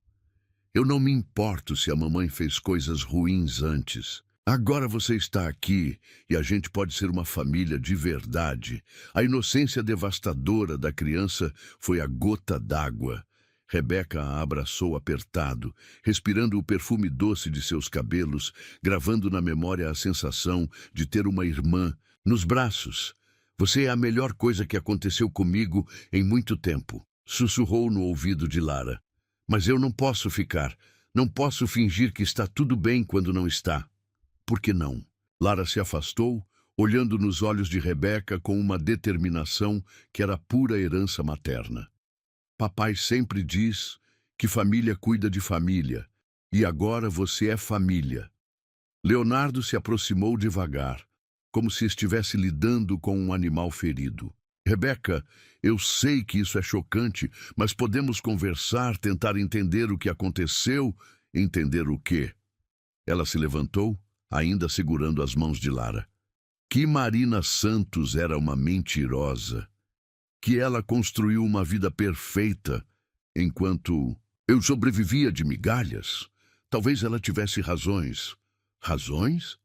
Eu não me importo se a mamãe fez coisas ruins antes. Agora você está aqui e a gente pode ser uma família de verdade. A inocência devastadora da criança foi a gota d'água. Rebeca a abraçou apertado, respirando o perfume doce de seus cabelos, gravando na memória a sensação de ter uma irmã nos braços. Você é a melhor coisa que aconteceu comigo em muito tempo, sussurrou no ouvido de Lara. Mas eu não posso ficar. Não posso fingir que está tudo bem quando não está. Por que não? Lara se afastou, olhando nos olhos de Rebeca com uma determinação que era pura herança materna. Papai sempre diz que família cuida de família, e agora você é família. Leonardo se aproximou devagar, como se estivesse lidando com um animal ferido. Rebeca, eu sei que isso é chocante, mas podemos conversar, tentar entender o que aconteceu, entender o quê? Ela se levantou, ainda segurando as mãos de Lara. Que Marina Santos era uma mentirosa. Que ela construiu uma vida perfeita, enquanto eu sobrevivia de migalhas. Talvez ela tivesse razões. Razões?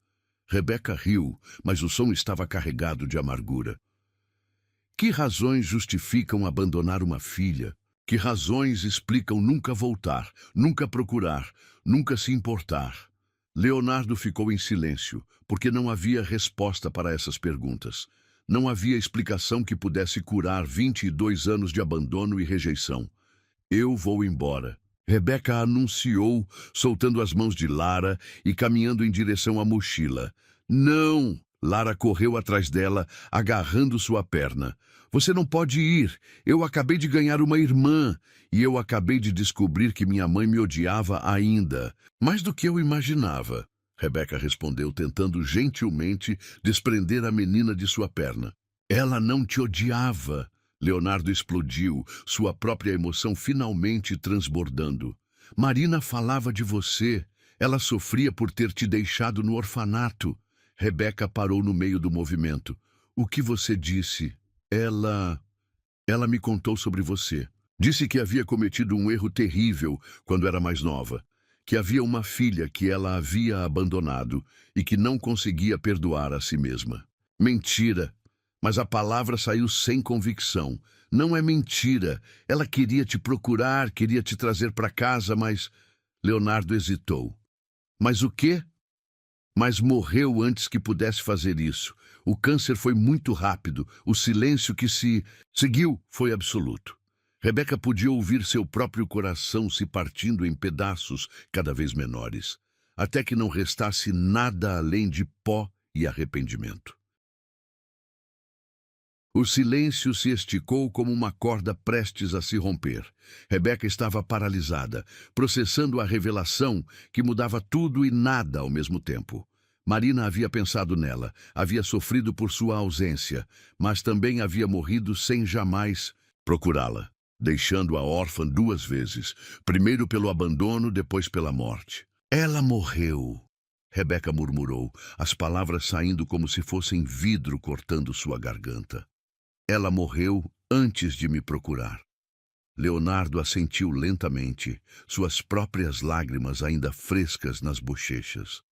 Rebeca riu, mas o som estava carregado de amargura. Que razões justificam abandonar uma filha? Que razões explicam nunca voltar, nunca procurar, nunca se importar? Leonardo ficou em silêncio, porque não havia resposta para essas perguntas. Não havia explicação que pudesse curar 22 anos de abandono e rejeição. Eu vou embora. Rebeca anunciou, soltando as mãos de Lara e caminhando em direção à mochila. Não! Lara correu atrás dela, agarrando sua perna. Você não pode ir. Eu acabei de ganhar uma irmã. E eu acabei de descobrir que minha mãe me odiava ainda. Mais do que eu imaginava. Rebeca respondeu, tentando gentilmente desprender a menina de sua perna. Ela não te odiava. Leonardo explodiu, sua própria emoção finalmente transbordando. Marina falava de você. Ela sofria por ter te deixado no orfanato. Rebeca parou no meio do movimento. O que você disse? Ela me contou sobre você. Disse que havia cometido um erro terrível quando era mais nova. Que havia uma filha que ela havia abandonado e que não conseguia perdoar a si mesma. Mentira! Mas a palavra saiu sem convicção. Não é mentira. Ela queria te procurar, queria te trazer para casa, mas... Leonardo hesitou. Mas o quê? Mas morreu antes que pudesse fazer isso. O câncer foi muito rápido. O silêncio que se seguiu foi absoluto. Rebeca podia ouvir seu próprio coração se partindo em pedaços cada vez menores, até que não restasse nada além de pó e arrependimento. O silêncio se esticou como uma corda prestes a se romper. Rebeca estava paralisada, processando a revelação que mudava tudo e nada ao mesmo tempo. Marina havia pensado nela, havia sofrido por sua ausência, mas também havia morrido sem jamais procurá-la, deixando-a órfã 2 vezes, primeiro pelo abandono, depois pela morte. Ela morreu, Rebeca murmurou, as palavras saindo como se fossem vidro cortando sua garganta. Ela morreu antes de me procurar. Leonardo assentiu lentamente, suas próprias lágrimas ainda frescas nas bochechas.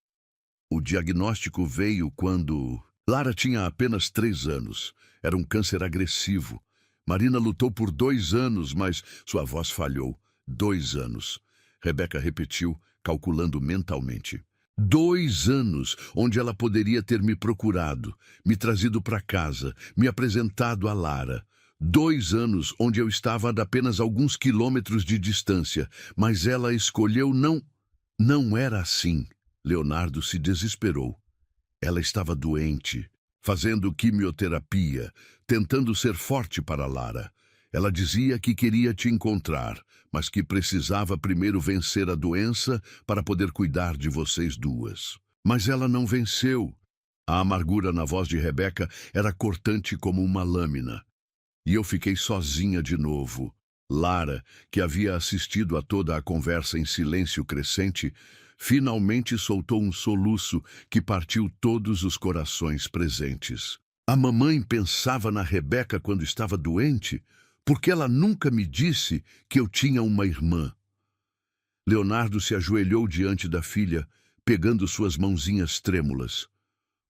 O diagnóstico veio quando Lara tinha apenas 3 anos. Era um câncer agressivo. Marina lutou por 2 anos, mas sua voz falhou. 2 anos. Rebeca repetiu, calculando mentalmente. 2 anos onde ela poderia ter me procurado, me trazido para casa, me apresentado a Lara. 2 anos onde eu estava a apenas alguns quilômetros de distância, mas ela escolheu não. Não era assim. Leonardo se desesperou. Ela estava doente, fazendo quimioterapia, tentando ser forte para Lara. Ela dizia que queria te encontrar, mas que precisava primeiro vencer a doença para poder cuidar de vocês duas. Mas ela não venceu. A amargura na voz de Rebeca era cortante como uma lâmina. E eu fiquei sozinha de novo. Lara, que havia assistido a toda a conversa em silêncio crescente, finalmente soltou um soluço que partiu todos os corações presentes. A mamãe pensava na Rebeca quando estava doente, porque ela nunca me disse que eu tinha uma irmã. Leonardo se ajoelhou diante da filha, pegando suas mãozinhas trêmulas.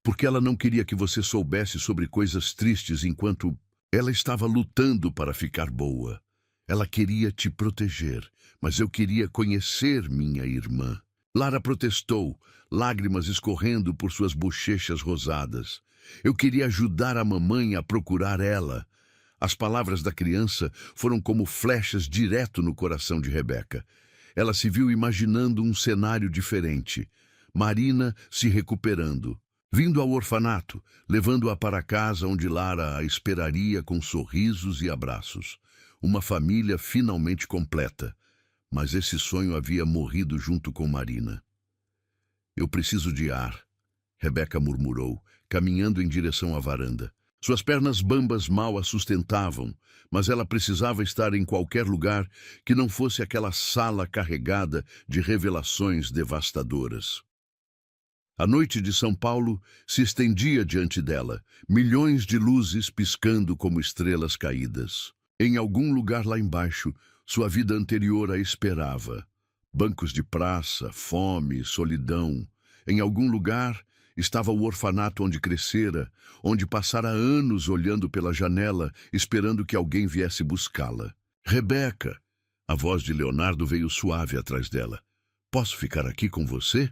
Porque ela não queria que você soubesse sobre coisas tristes enquanto ela estava lutando para ficar boa. Ela queria te proteger, mas eu queria conhecer minha irmã. Lara protestou, lágrimas escorrendo por suas bochechas rosadas. Eu queria ajudar a mamãe a procurar ela. As palavras da criança foram como flechas direto no coração de Rebeca. Ela se viu imaginando um cenário diferente. Marina se recuperando, vindo ao orfanato, levando-a para casa onde Lara a esperaria com sorrisos e abraços. Uma família finalmente completa. Mas esse sonho havia morrido junto com Marina. Eu preciso de ar, Rebeca murmurou, caminhando em direção à varanda. Suas pernas bambas mal a sustentavam, mas ela precisava estar em qualquer lugar que não fosse aquela sala carregada de revelações devastadoras. A noite de São Paulo se estendia diante dela, milhões de luzes piscando como estrelas caídas. Em algum lugar lá embaixo, sua vida anterior a esperava. Bancos de praça, fome, solidão. Em algum lugar estava o orfanato onde crescera, onde passara anos olhando pela janela, esperando que alguém viesse buscá-la. Rebeca! A voz de Leonardo veio suave atrás dela. Posso ficar aqui com você?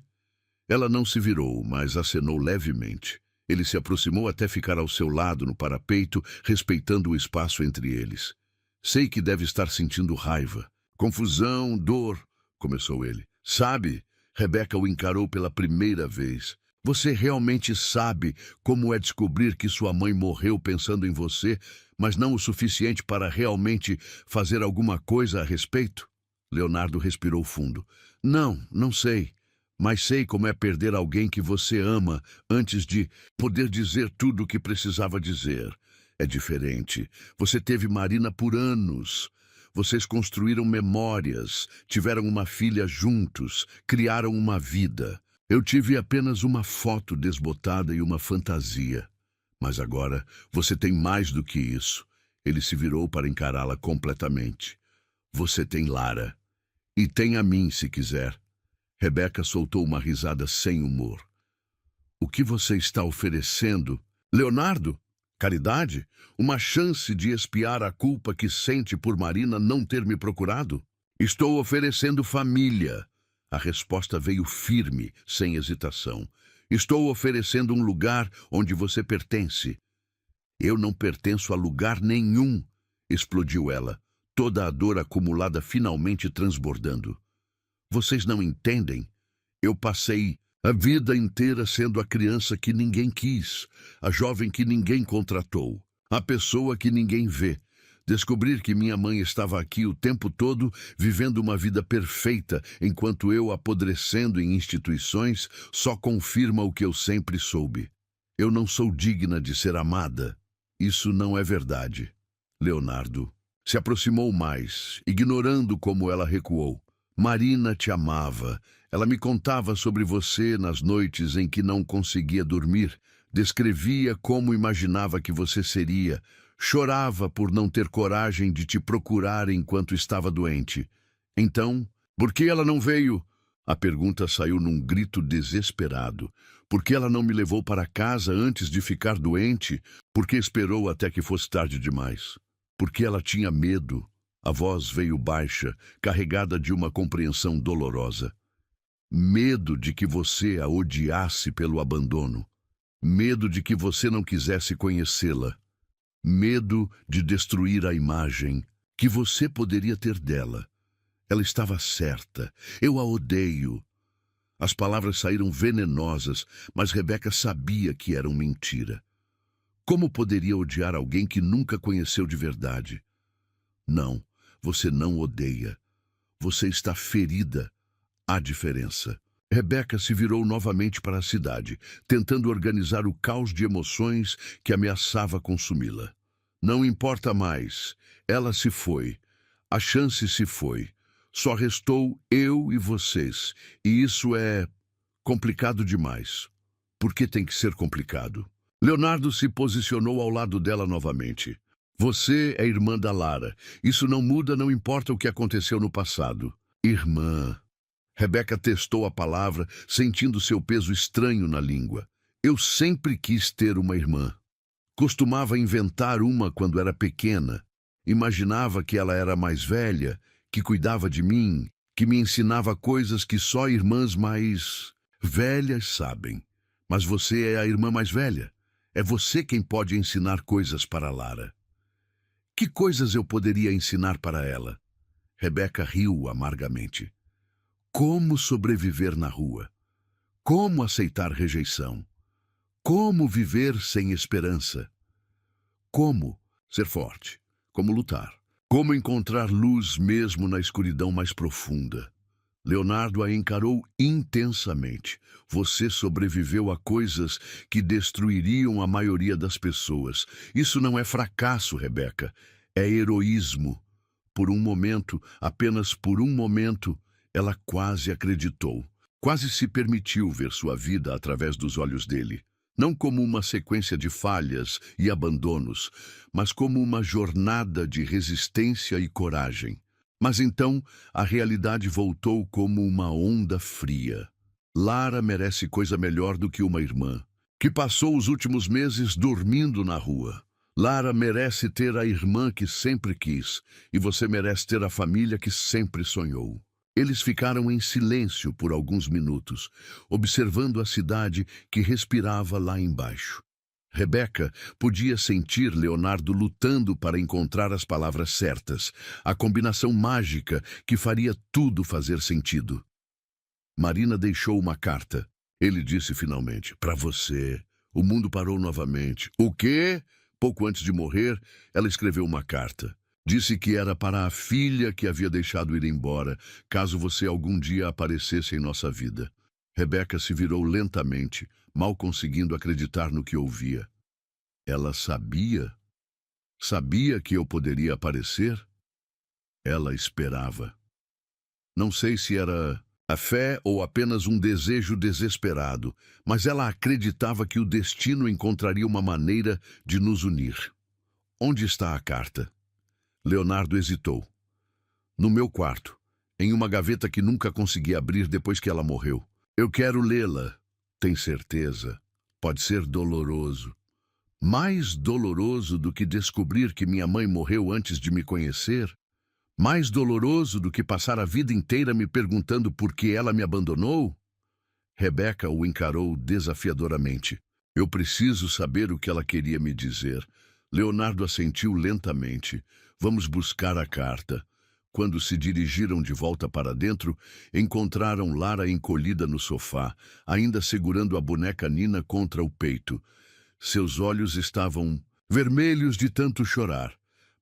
Ela não se virou, mas acenou levemente. Ele se aproximou até ficar ao seu lado no parapeito, respeitando o espaço entre eles. Sei que deve estar sentindo raiva. Confusão, dor, começou ele. Sabe, Rebeca o encarou pela primeira vez. Você realmente sabe como é descobrir que sua mãe morreu pensando em você, mas não o suficiente para realmente fazer alguma coisa a respeito? Leonardo respirou fundo. Não sei. Mas sei como é perder alguém que você ama antes de poder dizer tudo o que precisava dizer. É diferente. Você teve Marina por anos. Vocês construíram memórias, tiveram uma filha juntos, criaram uma vida. Eu tive apenas uma foto desbotada e uma fantasia. Mas agora você tem mais do que isso. Ele se virou para encará-la completamente. Você tem Lara. E tem a mim, se quiser. Rebeca soltou uma risada sem humor. O que você está oferecendo? Leonardo? Caridade? Uma chance de expiar a culpa que sente por Marina não ter me procurado? Estou oferecendo família. A resposta veio firme, sem hesitação. Estou oferecendo um lugar onde você pertence. Eu não pertenço a lugar nenhum, explodiu ela, toda a dor acumulada finalmente transbordando. Vocês não entendem? Eu passei a vida inteira sendo a criança que ninguém quis, a jovem que ninguém contratou. A pessoa que ninguém vê. Descobrir que minha mãe estava aqui o tempo todo, vivendo uma vida perfeita, enquanto eu apodrecendo em instituições, só confirma o que eu sempre soube. Eu não sou digna de ser amada. Isso não é verdade. Leonardo se aproximou mais, ignorando como ela recuou. Marina te amava. Ela me contava sobre você nas noites em que não conseguia dormir. Descrevia como imaginava que você seria. Chorava por não ter coragem de te procurar enquanto estava doente. Então, por que ela não veio? A pergunta saiu num grito desesperado. Por que ela não me levou para casa antes de ficar doente? Por que esperou até que fosse tarde demais? Porque ela tinha medo. A voz veio baixa, carregada de uma compreensão dolorosa. Medo de que você a odiasse pelo abandono. Medo de que você não quisesse conhecê-la. Medo de destruir a imagem que você poderia ter dela. Ela estava certa. Eu a odeio. As palavras saíram venenosas, mas Rebeca sabia que eram mentira. Como poderia odiar alguém que nunca conheceu de verdade? Não, você não odeia. Você está ferida. Há diferença. Rebeca se virou novamente para a cidade, tentando organizar o caos de emoções que ameaçava consumi-la. Não importa mais. Ela se foi. A chance se foi. Só restou eu e vocês. E isso é complicado demais. Por que tem que ser complicado? Leonardo se posicionou ao lado dela novamente. Você é irmã da Lara. Isso não muda, não importa o que aconteceu no passado. Irmã. Rebeca testou a palavra, sentindo seu peso estranho na língua. Eu sempre quis ter uma irmã. Costumava inventar uma quando era pequena. Imaginava que ela era mais velha, que cuidava de mim, que me ensinava coisas que só irmãs mais velhas sabem. Mas você é a irmã mais velha. É você quem pode ensinar coisas para Lara. Que coisas eu poderia ensinar para ela? Rebeca riu amargamente. Como sobreviver na rua? Como aceitar rejeição? Como viver sem esperança? Como ser forte? Como lutar? Como encontrar luz mesmo na escuridão mais profunda? Leonardo a encarou intensamente. Você sobreviveu a coisas que destruiriam a maioria das pessoas. Isso não é fracasso, Rebeca. É heroísmo. Por um momento, apenas por um momento, ela quase acreditou. Quase se permitiu ver sua vida através dos olhos dele. Não como uma sequência de falhas e abandonos, mas como uma jornada de resistência e coragem. Mas então, a realidade voltou como uma onda fria. Lara merece coisa melhor do que uma irmã, que passou os últimos meses dormindo na rua. Lara merece ter a irmã que sempre quis, e você merece ter a família que sempre sonhou. Eles ficaram em silêncio por alguns minutos, observando a cidade que respirava lá embaixo. Rebeca podia sentir Leonardo lutando para encontrar as palavras certas, a combinação mágica que faria tudo fazer sentido. Marina deixou uma carta. Ele disse finalmente, para você. O mundo parou novamente. O quê? Pouco antes de morrer, ela escreveu uma carta. Disse que era para a filha que havia deixado ir embora, caso você algum dia aparecesse em nossa vida. Rebeca se virou lentamente, mal conseguindo acreditar no que ouvia. Ela sabia? Sabia que eu poderia aparecer? Ela esperava. Não sei se era a fé ou apenas um desejo desesperado, mas ela acreditava que o destino encontraria uma maneira de nos unir. Onde está a carta? Leonardo hesitou. No meu quarto, em uma gaveta que nunca consegui abrir depois que ela morreu. Eu quero lê-la. Tem certeza? Pode ser doloroso. Mais doloroso do que descobrir que minha mãe morreu antes de me conhecer? Mais doloroso do que passar a vida inteira me perguntando por que ela me abandonou? Rebeca o encarou desafiadoramente. Eu preciso saber o que ela queria me dizer. Leonardo assentiu lentamente. Vamos buscar a carta. Quando se dirigiram de volta para dentro, encontraram Lara encolhida no sofá, ainda segurando a boneca Nina contra o peito. Seus olhos estavam vermelhos de tanto chorar.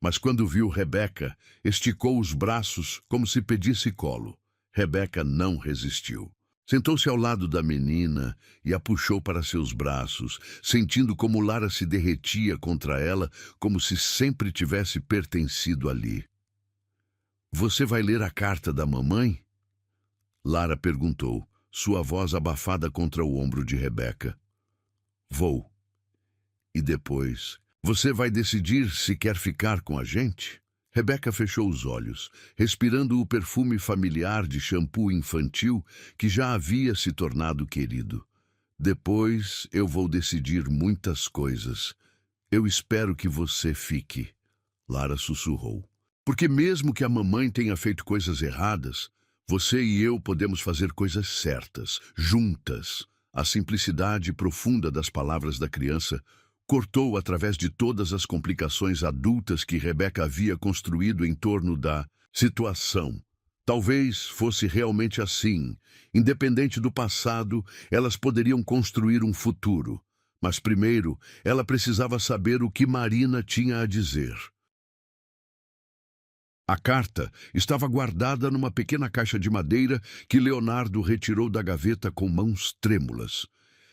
Mas quando viu Rebeca, esticou os braços como se pedisse colo. Rebeca não resistiu. Sentou-se ao lado da menina e a puxou para seus braços, sentindo como Lara se derretia contra ela, como se sempre tivesse pertencido ali. "Você vai ler a carta da mamãe?" Lara perguntou, sua voz abafada contra o ombro de Rebeca. "Vou. E depois, você vai decidir se quer ficar com a gente?" Rebeca fechou os olhos, respirando o perfume familiar de shampoo infantil que já havia se tornado querido. "Depois eu vou decidir muitas coisas. Eu espero que você fique", Lara sussurrou. "Porque mesmo que a mamãe tenha feito coisas erradas, você e eu podemos fazer coisas certas, juntas." A simplicidade profunda das palavras da criança cortou através de todas as complicações adultas que Rebeca havia construído em torno da situação. Talvez fosse realmente assim. Independente do passado, elas poderiam construir um futuro. Mas primeiro, ela precisava saber o que Marina tinha a dizer. A carta estava guardada numa pequena caixa de madeira que Leonardo retirou da gaveta com mãos trêmulas.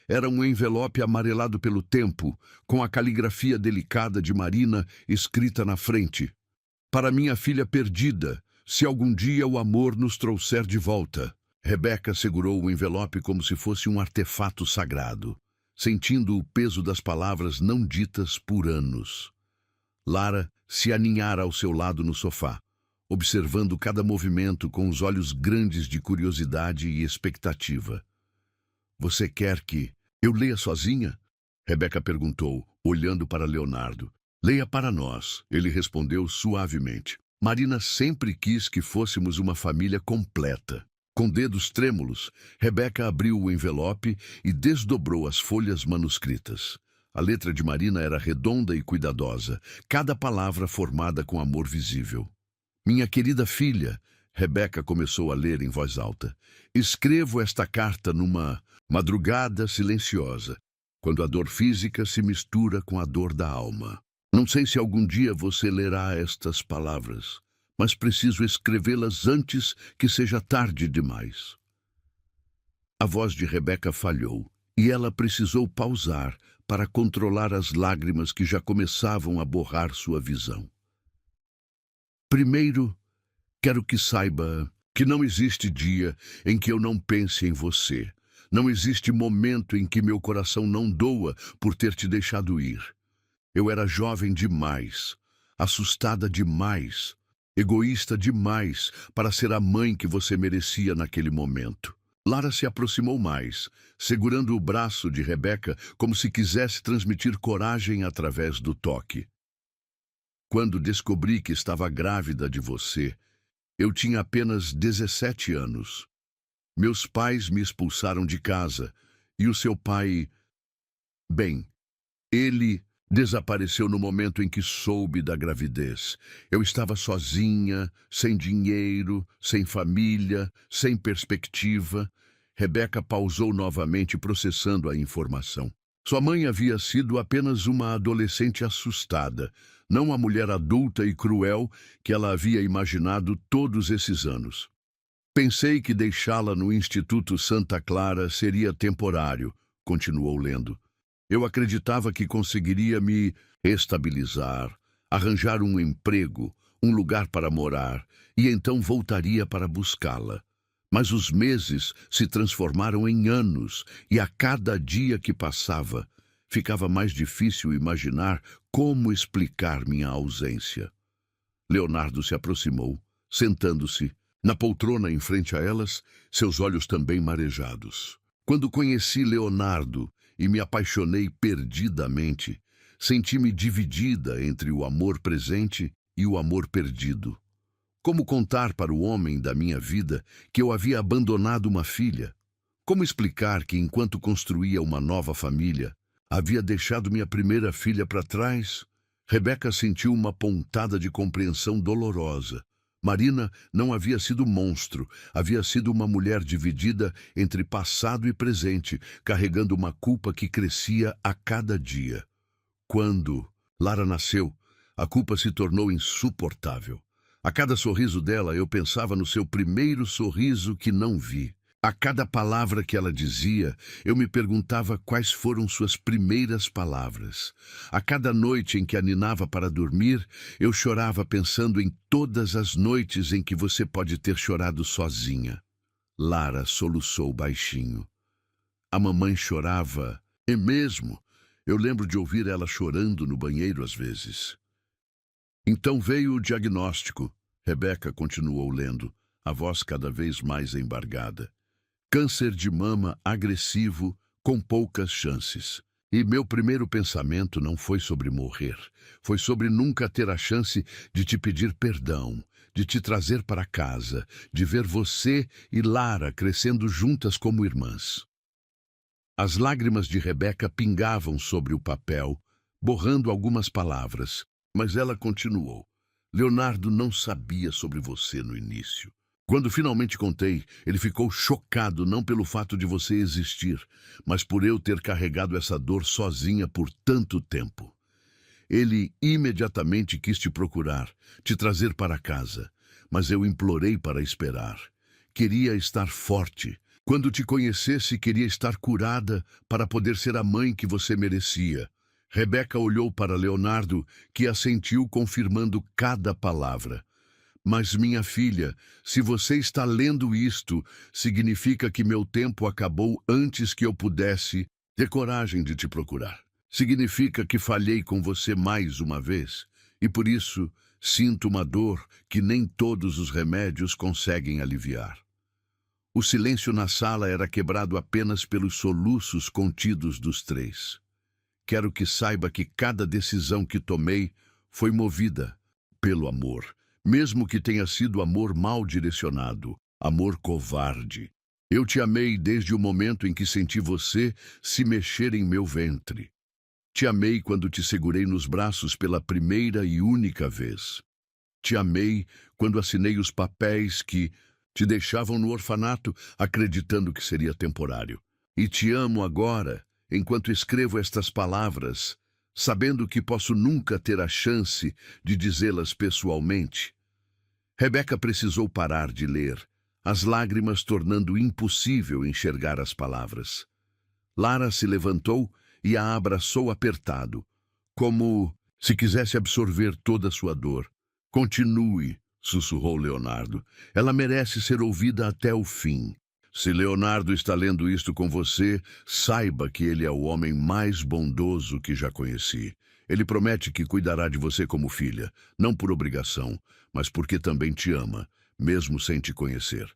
Era um envelope amarelado pelo tempo, com a caligrafia delicada de Marina escrita na frente. "Para minha filha perdida, se algum dia o amor nos trouxer de volta." Rebeca segurou o envelope como se fosse um artefato sagrado, sentindo o peso das palavras não ditas por anos. Lara se aninhara ao seu lado no sofá, observando cada movimento com os olhos grandes de curiosidade e expectativa. "Você quer que eu leia sozinha?" Rebeca perguntou, olhando para Leonardo. "Leia para nós", ele respondeu suavemente. "Marina sempre quis que fôssemos uma família completa." Com dedos trêmulos, Rebeca abriu o envelope e desdobrou as folhas manuscritas. A letra de Marina era redonda e cuidadosa, cada palavra formada com amor visível. "Minha querida filha", Rebeca começou a ler em voz alta, "escrevo esta carta numa madrugada silenciosa, quando a dor física se mistura com a dor da alma. Não sei se algum dia você lerá estas palavras, mas preciso escrevê-las antes que seja tarde demais." A voz de Rebeca falhou, e ela precisou pausar para controlar as lágrimas que já começavam a borrar sua visão. "Primeiro, quero que saiba que não existe dia em que eu não pense em você. Não existe momento em que meu coração não doa por ter te deixado ir. Eu era jovem demais, assustada demais, egoísta demais para ser a mãe que você merecia naquele momento." Lara se aproximou mais, segurando o braço de Rebeca como se quisesse transmitir coragem através do toque. "Quando descobri que estava grávida de você, eu tinha apenas 17 anos. Meus pais me expulsaram de casa, e o seu pai... Bem, ele desapareceu no momento em que soube da gravidez. Eu estava sozinha, sem dinheiro, sem família, sem perspectiva." Rebeca pausou novamente, processando a informação. Sua mãe havia sido apenas uma adolescente assustada, não a mulher adulta e cruel que ela havia imaginado todos esses anos. "Pensei que deixá-la no Instituto Santa Clara seria temporário", continuou lendo. "Eu acreditava que conseguiria me estabilizar, arranjar um emprego, um lugar para morar, e então voltaria para buscá-la. Mas os meses se transformaram em anos, e a cada dia que passava, ficava mais difícil imaginar como explicar minha ausência." Leonardo se aproximou, sentando-se na poltrona em frente a elas, seus olhos também marejados. "Quando conheci Leonardo e me apaixonei perdidamente, senti-me dividida entre o amor presente e o amor perdido. Como contar para o homem da minha vida que eu havia abandonado uma filha? Como explicar que, enquanto construía uma nova família, havia deixado minha primeira filha para trás?" Rebeca sentiu uma pontada de compreensão dolorosa. Marina não havia sido monstro, havia sido uma mulher dividida entre passado e presente, carregando uma culpa que crescia a cada dia. Quando Lara nasceu. A culpa se tornou insuportável. A cada sorriso dela, eu pensava no seu primeiro sorriso que não vi. A cada palavra que ela dizia, eu me perguntava quais foram suas primeiras palavras. A cada noite em que a ninava para dormir, eu chorava pensando em todas as noites em que você pode ter chorado sozinha. Lara soluçou baixinho. A mamãe chorava. É mesmo? Eu lembro de ouvir ela chorando no banheiro às vezes. Então veio o diagnóstico. Rebeca continuou lendo, a voz cada vez mais embargada. Câncer de mama agressivo, com poucas chances. E meu primeiro pensamento não foi sobre morrer. Foi sobre nunca ter a chance de te pedir perdão, de te trazer para casa, de ver você e Lara crescendo juntas como irmãs. As lágrimas de Rebeca pingavam sobre o papel, borrando algumas palavras, mas ela continuou. Leonardo não sabia sobre você no início. Quando finalmente contei, ele ficou chocado não pelo fato de você existir, mas por eu ter carregado essa dor sozinha por tanto tempo. Ele imediatamente quis te procurar, te trazer para casa, mas eu implorei para esperar. Queria estar forte. Quando te conhecesse, queria estar curada para poder ser a mãe que você merecia. Rebeca olhou para Leonardo, que assentiu confirmando cada palavra. Mas, minha filha, se você está lendo isto, significa que meu tempo acabou antes que eu pudesse ter coragem de te procurar. Significa que falhei com você mais uma vez, e por isso sinto uma dor que nem todos os remédios conseguem aliviar. O silêncio na sala era quebrado apenas pelos soluços contidos dos três. Quero que saiba que cada decisão que tomei foi movida pelo amor. Mesmo que tenha sido amor mal direcionado, amor covarde. Eu te amei desde o momento em que senti você se mexer em meu ventre. Te amei quando te segurei nos braços pela primeira e única vez. Te amei quando assinei os papéis que te deixavam no orfanato, acreditando que seria temporário. E te amo agora, enquanto escrevo estas palavras, sabendo que posso nunca ter a chance de dizê-las pessoalmente. Rebeca precisou parar de ler, as lágrimas tornando impossível enxergar as palavras. Lara se levantou e a abraçou apertado, como se quisesse absorver toda a sua dor. Continue, sussurrou Leonardo. Ela merece ser ouvida até o fim. Se Leonardo está lendo isto com você, saiba que ele é o homem mais bondoso que já conheci. Ele promete que cuidará de você como filha, não por obrigação, mas porque também te ama, mesmo sem te conhecer.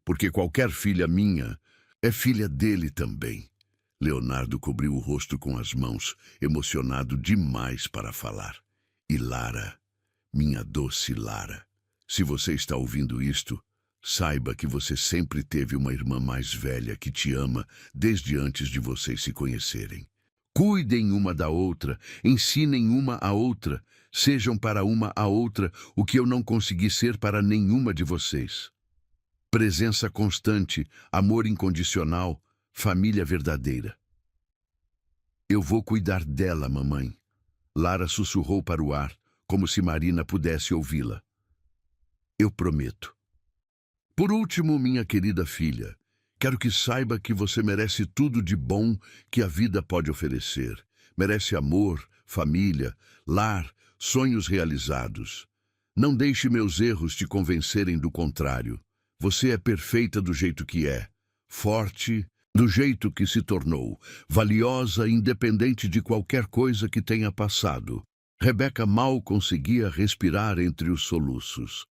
Porque qualquer filha minha é filha dele também. Leonardo cobriu o rosto com as mãos, emocionado demais para falar. E Lara, minha doce Lara, se você está ouvindo isto, saiba que você sempre teve uma irmã mais velha que te ama desde antes de vocês se conhecerem. Cuidem uma da outra, ensinem uma à outra, sejam para uma à outra o que eu não consegui ser para nenhuma de vocês. Presença constante, amor incondicional, família verdadeira. Eu vou cuidar dela, mamãe. Lara sussurrou para o ar, como se Marina pudesse ouvi-la. Eu prometo. Por último, minha querida filha, quero que saiba que você merece tudo de bom que a vida pode oferecer. Merece amor, família, lar, sonhos realizados. Não deixe meus erros te convencerem do contrário. Você é perfeita do jeito que é, forte do jeito que se tornou, valiosa independente de qualquer coisa que tenha passado. Rebeca mal conseguia respirar entre os soluços.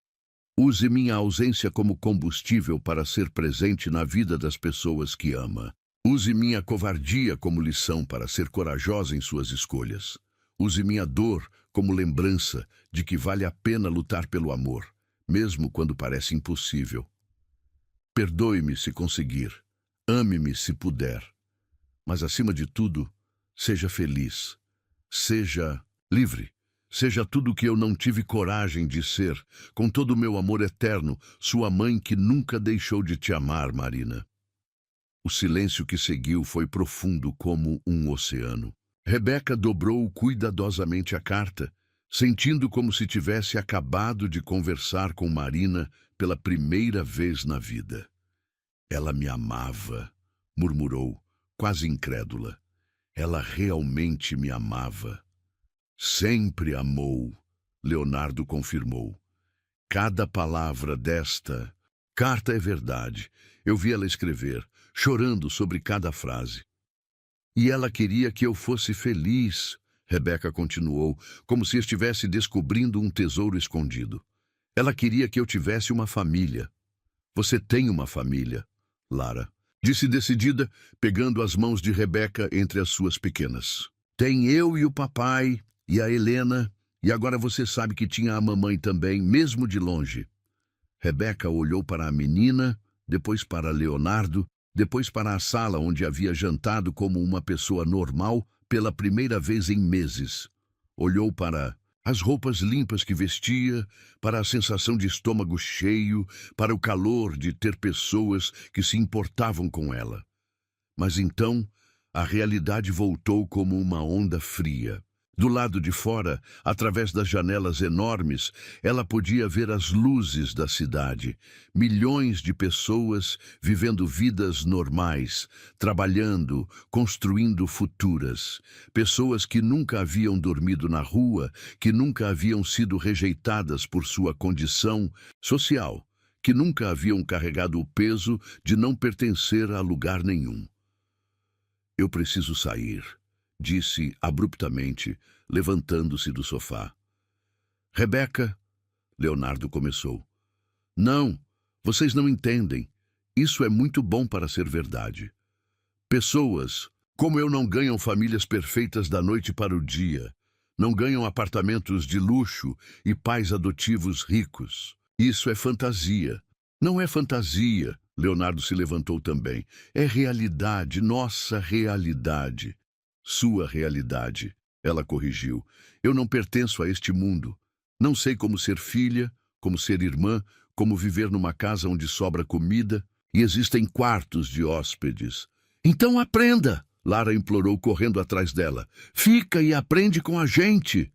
Use minha ausência como combustível para ser presente na vida das pessoas que ama. Use minha covardia como lição para ser corajosa em suas escolhas. Use minha dor como lembrança de que vale a pena lutar pelo amor, mesmo quando parece impossível. Perdoe-me se conseguir. Ame-me se puder. Mas, acima de tudo, seja feliz. Seja livre. Seja tudo o que eu não tive coragem de ser, com todo o meu amor eterno, sua mãe que nunca deixou de te amar, Marina. O silêncio que seguiu foi profundo como um oceano. Rebeca dobrou cuidadosamente a carta, sentindo como se tivesse acabado de conversar com Marina pela primeira vez na vida. Ela me amava, murmurou, quase incrédula. Ela realmente me amava. Sempre amou, Leonardo confirmou. Cada palavra desta carta é verdade. Eu vi ela escrever, chorando sobre cada frase. E ela queria que eu fosse feliz, Rebeca continuou, como se estivesse descobrindo um tesouro escondido. Ela queria que eu tivesse uma família. Você tem uma família, Lara, disse decidida, pegando as mãos de Rebeca entre as suas pequenas. Tem eu e o papai, e a Helena, e agora você sabe que tinha a mamãe também, mesmo de longe. Rebeca olhou para a menina, depois para Leonardo, depois para a sala onde havia jantado como uma pessoa normal pela primeira vez em meses. Olhou para as roupas limpas que vestia, para a sensação de estômago cheio, para o calor de ter pessoas que se importavam com ela. Mas então, a realidade voltou como uma onda fria. Do lado de fora, através das janelas enormes, ela podia ver as luzes da cidade. Milhões de pessoas vivendo vidas normais, trabalhando, construindo futuras. Pessoas que nunca haviam dormido na rua, que nunca haviam sido rejeitadas por sua condição social, que nunca haviam carregado o peso de não pertencer a lugar nenhum. Eu preciso sair, disse abruptamente, levantando-se do sofá. Rebeca, Leonardo começou. Não, vocês não entendem. Isso é muito bom para ser verdade. Pessoas, como eu, não ganham famílias perfeitas da noite para o dia. Não ganham apartamentos de luxo e pais adotivos ricos. Isso é fantasia. Não é fantasia, Leonardo se levantou também. É realidade, nossa realidade. Sua realidade, ela corrigiu. Eu não pertenço a este mundo. Não sei como ser filha, como ser irmã, como viver numa casa onde sobra comida e existem quartos de hóspedes. Então aprenda, Lara implorou correndo atrás dela. Fica e aprende com a gente.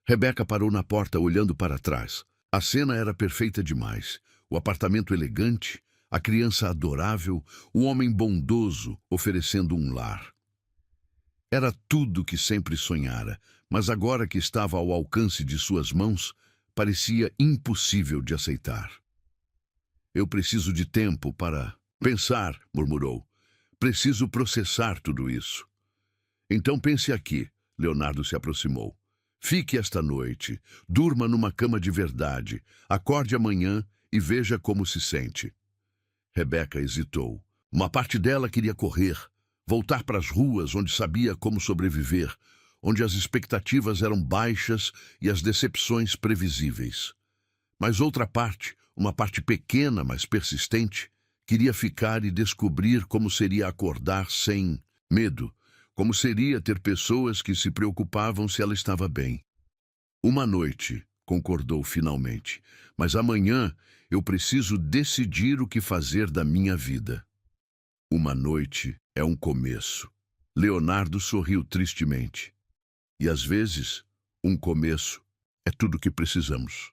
Rebeca parou na porta olhando para trás. A cena era perfeita demais. O apartamento elegante, a criança adorável, o homem bondoso oferecendo um lar. Era tudo que sempre sonhara, mas agora que estava ao alcance de suas mãos, parecia impossível de aceitar. Eu preciso de tempo para pensar, murmurou. Preciso processar tudo isso. Então pense aqui, Leonardo se aproximou. Fique esta noite, durma numa cama de verdade, acorde amanhã e veja como se sente. Rebeca hesitou. Uma parte dela queria correr, voltar para as ruas onde sabia como sobreviver, onde as expectativas eram baixas e as decepções previsíveis. Mas outra parte, uma parte pequena, mas persistente, queria ficar e descobrir como seria acordar sem medo, como seria ter pessoas que se preocupavam se ela estava bem. Uma noite, concordou finalmente, mas amanhã eu preciso decidir o que fazer da minha vida. Uma noite é um começo. Leonardo sorriu tristemente. E às vezes, um começo é tudo o que precisamos.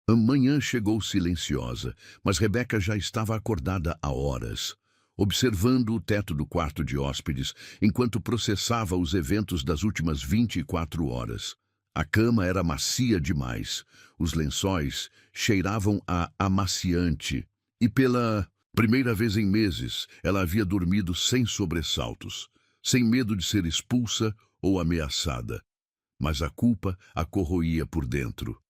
A manhã chegou silenciosa, mas Rebeca já estava acordada há horas, observando o teto do quarto de hóspedes, enquanto processava os eventos das últimas 24 horas. A cama era macia demais, os lençóis cheiravam a amaciante, e pela primeira vez em meses, ela havia dormido sem sobressaltos, sem medo de ser expulsa ou ameaçada. Mas a culpa a corroía por dentro.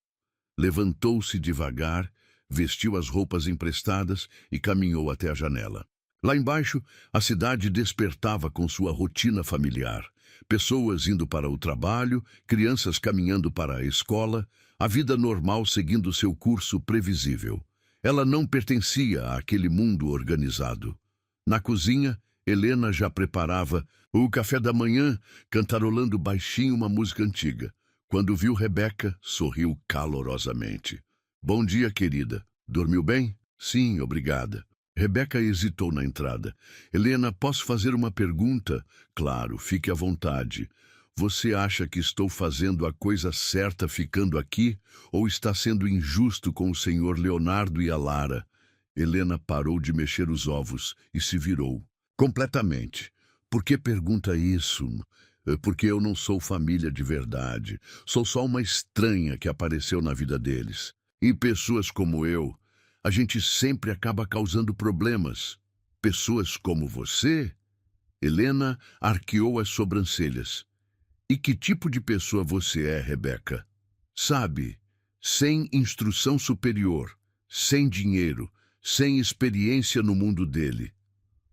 Levantou-se devagar, vestiu as roupas emprestadas e caminhou até a janela. Lá embaixo, a cidade despertava com sua rotina familiar. Pessoas indo para o trabalho, crianças caminhando para a escola, a vida normal seguindo seu curso previsível. Ela não pertencia àquele mundo organizado. Na cozinha, Helena já preparava o café da manhã, cantarolando baixinho uma música antiga. Quando viu Rebeca, sorriu calorosamente. Bom dia, querida. Dormiu bem? Sim, obrigada. Rebeca hesitou na entrada. Helena, posso fazer uma pergunta? Claro, fique à vontade. Você acha que estou fazendo a coisa certa ficando aqui? Ou está sendo injusto com o senhor Leonardo e a Lara? Helena parou de mexer os ovos e se virou. Completamente. Por que pergunta isso? Porque eu não sou família de verdade. Sou só uma estranha que apareceu na vida deles. E pessoas como eu, a gente sempre acaba causando problemas. Pessoas como você? Helena arqueou as sobrancelhas. E que tipo de pessoa você é, Rebeca? Sabe, sem instrução superior, sem dinheiro, sem experiência no mundo dele.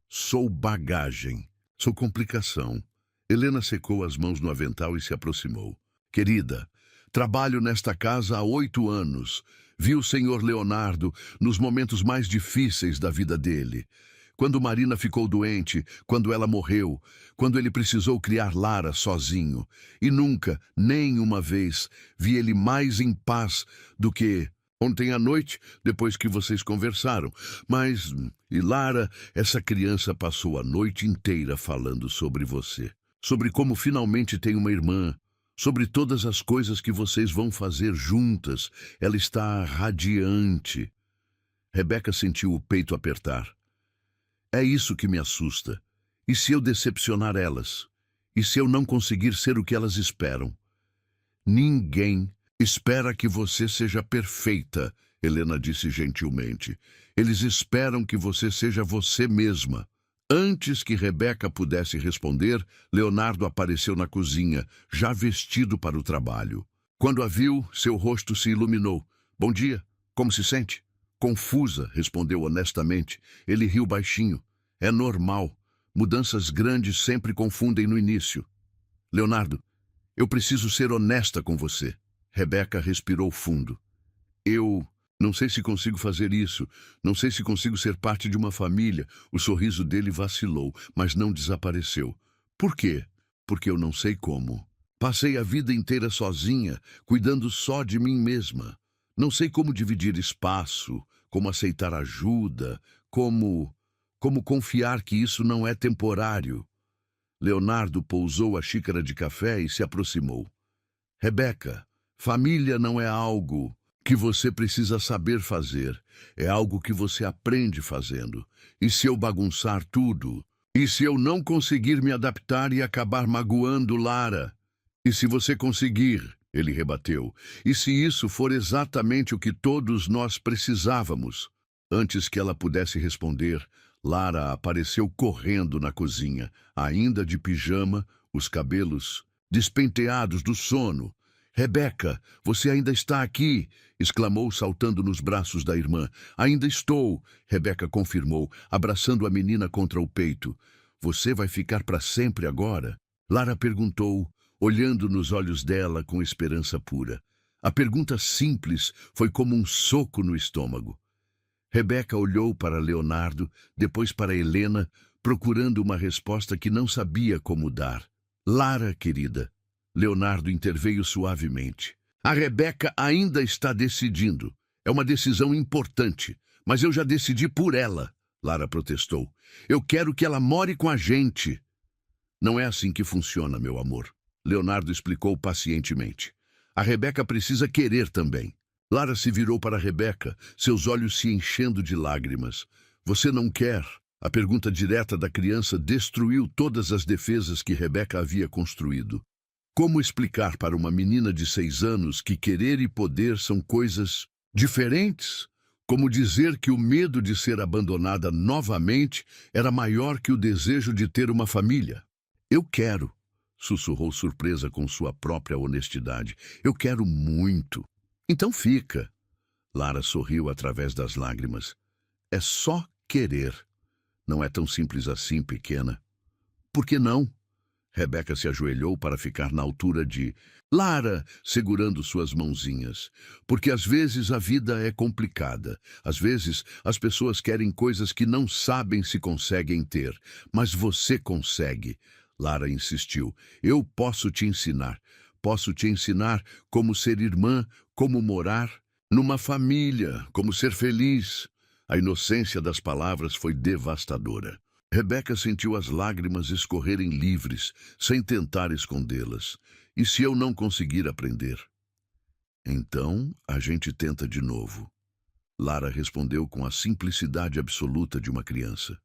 Sou bagagem, sou complicação. Helena secou as mãos no avental e se aproximou. Querida, trabalho nesta casa há 8 anos. Vi o senhor Leonardo nos momentos mais difíceis da vida dele. Quando Marina ficou doente, quando ela morreu, quando ele precisou criar Lara sozinho. E nunca, nem uma vez, vi ele mais em paz do que ontem à noite, depois que vocês conversaram. Mas, e Lara, essa criança passou a noite inteira falando sobre você. Sobre como finalmente tem uma irmã. Sobre todas as coisas que vocês vão fazer juntas. Ela está radiante. Rebeca sentiu o peito apertar. É isso que me assusta. E se eu decepcionar elas? E se eu não conseguir ser o que elas esperam? Ninguém espera que você seja perfeita, Helena disse gentilmente. Eles esperam que você seja você mesma. Antes que Rebeca pudesse responder, Leonardo apareceu na cozinha, já vestido para o trabalho. Quando a viu, seu rosto se iluminou. Bom dia, como se sente? Confusa, respondeu honestamente. Ele riu baixinho. É normal. Mudanças grandes sempre confundem no início. Leonardo, eu preciso ser honesta com você. Rebeca respirou fundo. Eu não sei se consigo fazer isso. Não sei se consigo ser parte de uma família. O sorriso dele vacilou, mas não desapareceu. Por quê? Porque eu não sei como. Passei a vida inteira sozinha, cuidando só de mim mesma. Não sei como dividir espaço, como aceitar ajuda, como confiar que isso não é temporário. Leonardo pousou a xícara de café e se aproximou. Rebeca, família não é algo que você precisa saber fazer. É algo que você aprende fazendo. E se eu bagunçar tudo? E se eu não conseguir me adaptar e acabar magoando Lara? E se você conseguir? Ele rebateu. E se isso for exatamente o que todos nós precisávamos? Antes que ela pudesse responder, Lara apareceu correndo na cozinha, ainda de pijama, os cabelos despenteados do sono. Rebeca, você ainda está aqui! Exclamou, saltando nos braços da irmã. Ainda estou! Rebeca confirmou, abraçando a menina contra o peito. Você vai ficar para sempre agora? Lara perguntou, olhando nos olhos dela com esperança pura. A pergunta simples foi como um soco no estômago. Rebeca olhou para Leonardo, depois para Helena, procurando uma resposta que não sabia como dar. Lara, querida. Leonardo interveio suavemente. A Rebeca ainda está decidindo. É uma decisão importante, mas eu já decidi por ela, Lara protestou. Eu quero que ela more com a gente. Não é assim que funciona, meu amor. Leonardo explicou pacientemente. A Rebeca precisa querer também. Lara se virou para Rebeca, seus olhos se enchendo de lágrimas. Você não quer? A pergunta direta da criança destruiu todas as defesas que Rebeca havia construído. Como explicar para uma menina de 6 anos que querer e poder são coisas diferentes? Como dizer que o medo de ser abandonada novamente era maior que o desejo de ter uma família? Eu quero, sussurrou surpresa com sua própria honestidade. Eu quero muito. Então fica. Lara sorriu através das lágrimas. É só querer. Não é tão simples assim, pequena. Por que não? Rebeca se ajoelhou para ficar na altura de Lara, segurando suas mãozinhas. Porque às vezes a vida é complicada. Às vezes as pessoas querem coisas que não sabem se conseguem ter. Mas você consegue. Lara insistiu. Eu posso te ensinar. Posso te ensinar como ser irmã, como morar numa família, como ser feliz. A inocência das palavras foi devastadora. Rebeca sentiu as lágrimas escorrerem livres, sem tentar escondê-las. E se eu não conseguir aprender? Então, a gente tenta de novo. Lara respondeu com a simplicidade absoluta de uma criança.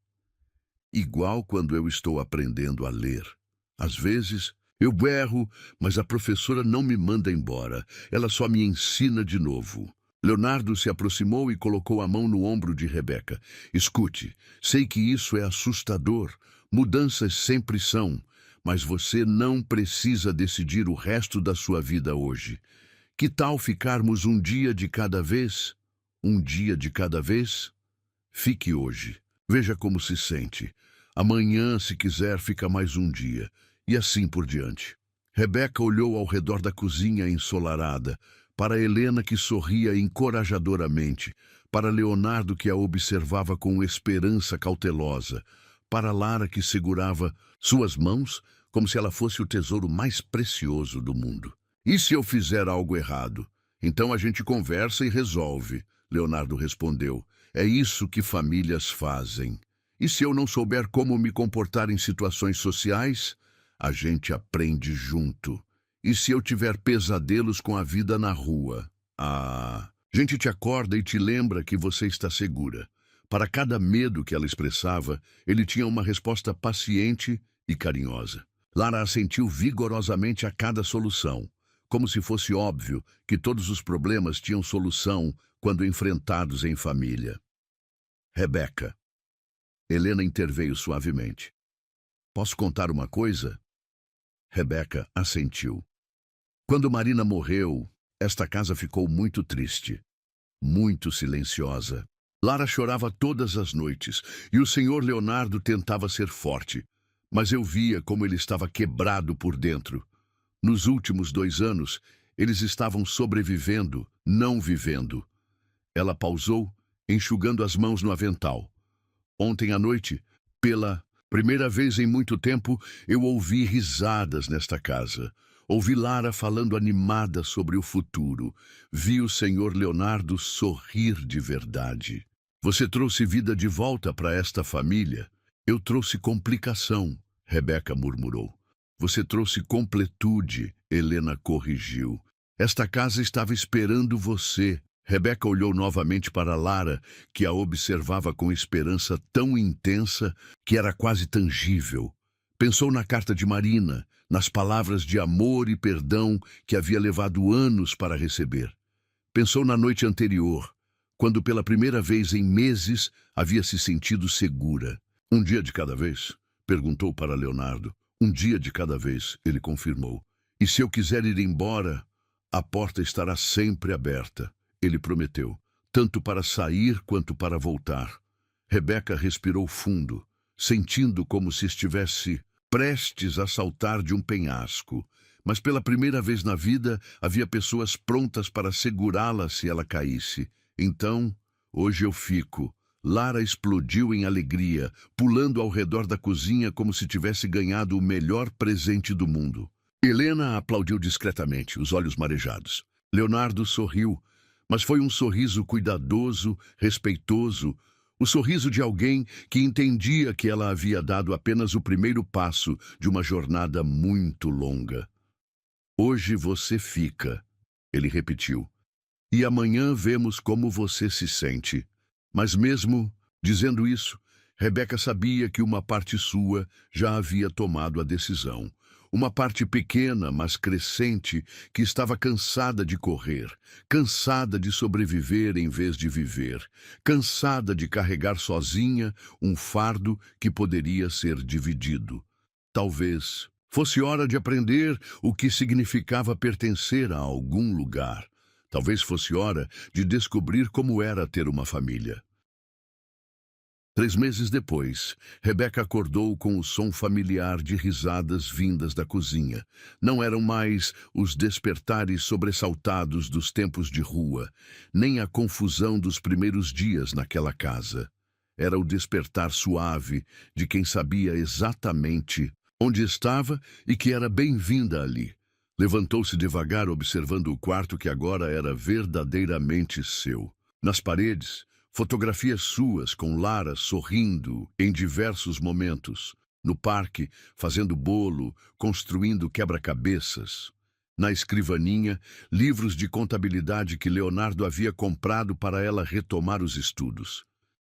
Igual quando eu estou aprendendo a ler. Às vezes, eu erro, mas a professora não me manda embora. Ela só me ensina de novo. Leonardo se aproximou e colocou a mão no ombro de Rebeca. Escute, sei que isso é assustador. Mudanças sempre são, mas você não precisa decidir o resto da sua vida hoje. Que tal ficarmos um dia de cada vez? Um dia de cada vez? Fique hoje. Veja como se sente. Amanhã, se quiser, fica mais um dia. E assim por diante. Rebeca olhou ao redor da cozinha ensolarada, para Helena que sorria encorajadoramente, para Leonardo que a observava com esperança cautelosa, para Lara que segurava suas mãos como se ela fosse o tesouro mais precioso do mundo. E se eu fizer algo errado? Então a gente conversa e resolve, Leonardo respondeu. É isso que famílias fazem. E se eu não souber como me comportar em situações sociais? A gente aprende junto. E se eu tiver pesadelos com a vida na rua? A gente te acorda e te lembra que você está segura. Para cada medo que ela expressava, ele tinha uma resposta paciente e carinhosa. Lara assentiu vigorosamente a cada solução, como se fosse óbvio que todos os problemas tinham solução quando enfrentados em família. Rebeca. Helena interveio suavemente. Posso contar uma coisa? Rebeca assentiu. Quando Marina morreu, esta casa ficou muito triste, muito silenciosa. Lara chorava todas as noites e o senhor Leonardo tentava ser forte, mas eu via como ele estava quebrado por dentro. Nos últimos 2 anos, eles estavam sobrevivendo, não vivendo. Ela pausou, enxugando as mãos no avental. Ontem à noite, pela primeira vez em muito tempo, eu ouvi risadas nesta casa. Ouvi Lara falando animada sobre o futuro. Vi o senhor Leonardo sorrir de verdade. Você trouxe vida de volta para esta família. Eu trouxe complicação, Rebeca murmurou. Você trouxe completude, Helena corrigiu. Esta casa estava esperando você. Rebeca olhou novamente para Lara, que a observava com esperança tão intensa que era quase tangível. Pensou na carta de Marina, nas palavras de amor e perdão que havia levado anos para receber. Pensou na noite anterior, quando pela primeira vez em meses havia se sentido segura. Um dia de cada vez? Perguntou para Leonardo. Um dia de cada vez, ele confirmou. E se eu quiser ir embora, a porta estará sempre aberta. Ele prometeu, tanto para sair quanto para voltar. Rebeca respirou fundo, sentindo como se estivesse prestes a saltar de um penhasco. Mas pela primeira vez na vida, havia pessoas prontas para segurá-la se ela caísse. Então, hoje eu fico. Lara explodiu em alegria, pulando ao redor da cozinha como se tivesse ganhado o melhor presente do mundo. Helena aplaudiu discretamente, os olhos marejados. Leonardo sorriu, mas foi um sorriso cuidadoso, respeitoso, o sorriso de alguém que entendia que ela havia dado apenas o primeiro passo de uma jornada muito longa. Hoje você fica, ele repetiu, e amanhã vemos como você se sente. Mas mesmo dizendo isso, Rebeca sabia que uma parte sua já havia tomado a decisão. Uma parte pequena, mas crescente, que estava cansada de correr, cansada de sobreviver em vez de viver, cansada de carregar sozinha um fardo que poderia ser dividido. Talvez fosse hora de aprender o que significava pertencer a algum lugar. Talvez fosse hora de descobrir como era ter uma família. 3 meses depois, Rebeca acordou com o som familiar de risadas vindas da cozinha. Não eram mais os despertares sobressaltados dos tempos de rua, nem a confusão dos primeiros dias naquela casa. Era o despertar suave de quem sabia exatamente onde estava e que era bem-vinda ali. Levantou-se devagar, observando o quarto que agora era verdadeiramente seu. Nas paredes, Fotografias suas com Lara sorrindo em diversos momentos. No parque, fazendo bolo, construindo quebra-cabeças. Na escrivaninha, livros de contabilidade que Leonardo havia comprado para ela retomar os estudos.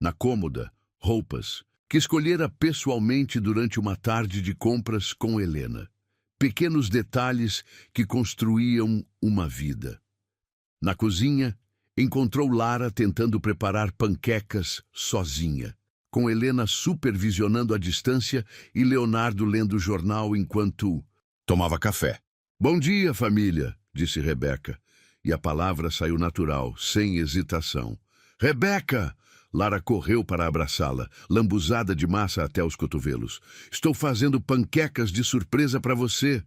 Na cômoda, roupas que escolhera pessoalmente durante uma tarde de compras com Helena. Pequenos detalhes que construíam uma vida. Na cozinha, encontrou Lara tentando preparar panquecas sozinha, com Helena supervisionando à distância e Leonardo lendo o jornal enquanto tomava café. "Bom dia, família", disse Rebeca, e a palavra saiu natural, sem hesitação. "Rebeca!" Lara correu para abraçá-la, lambuzada de massa até os cotovelos. "Estou fazendo panquecas de surpresa para você."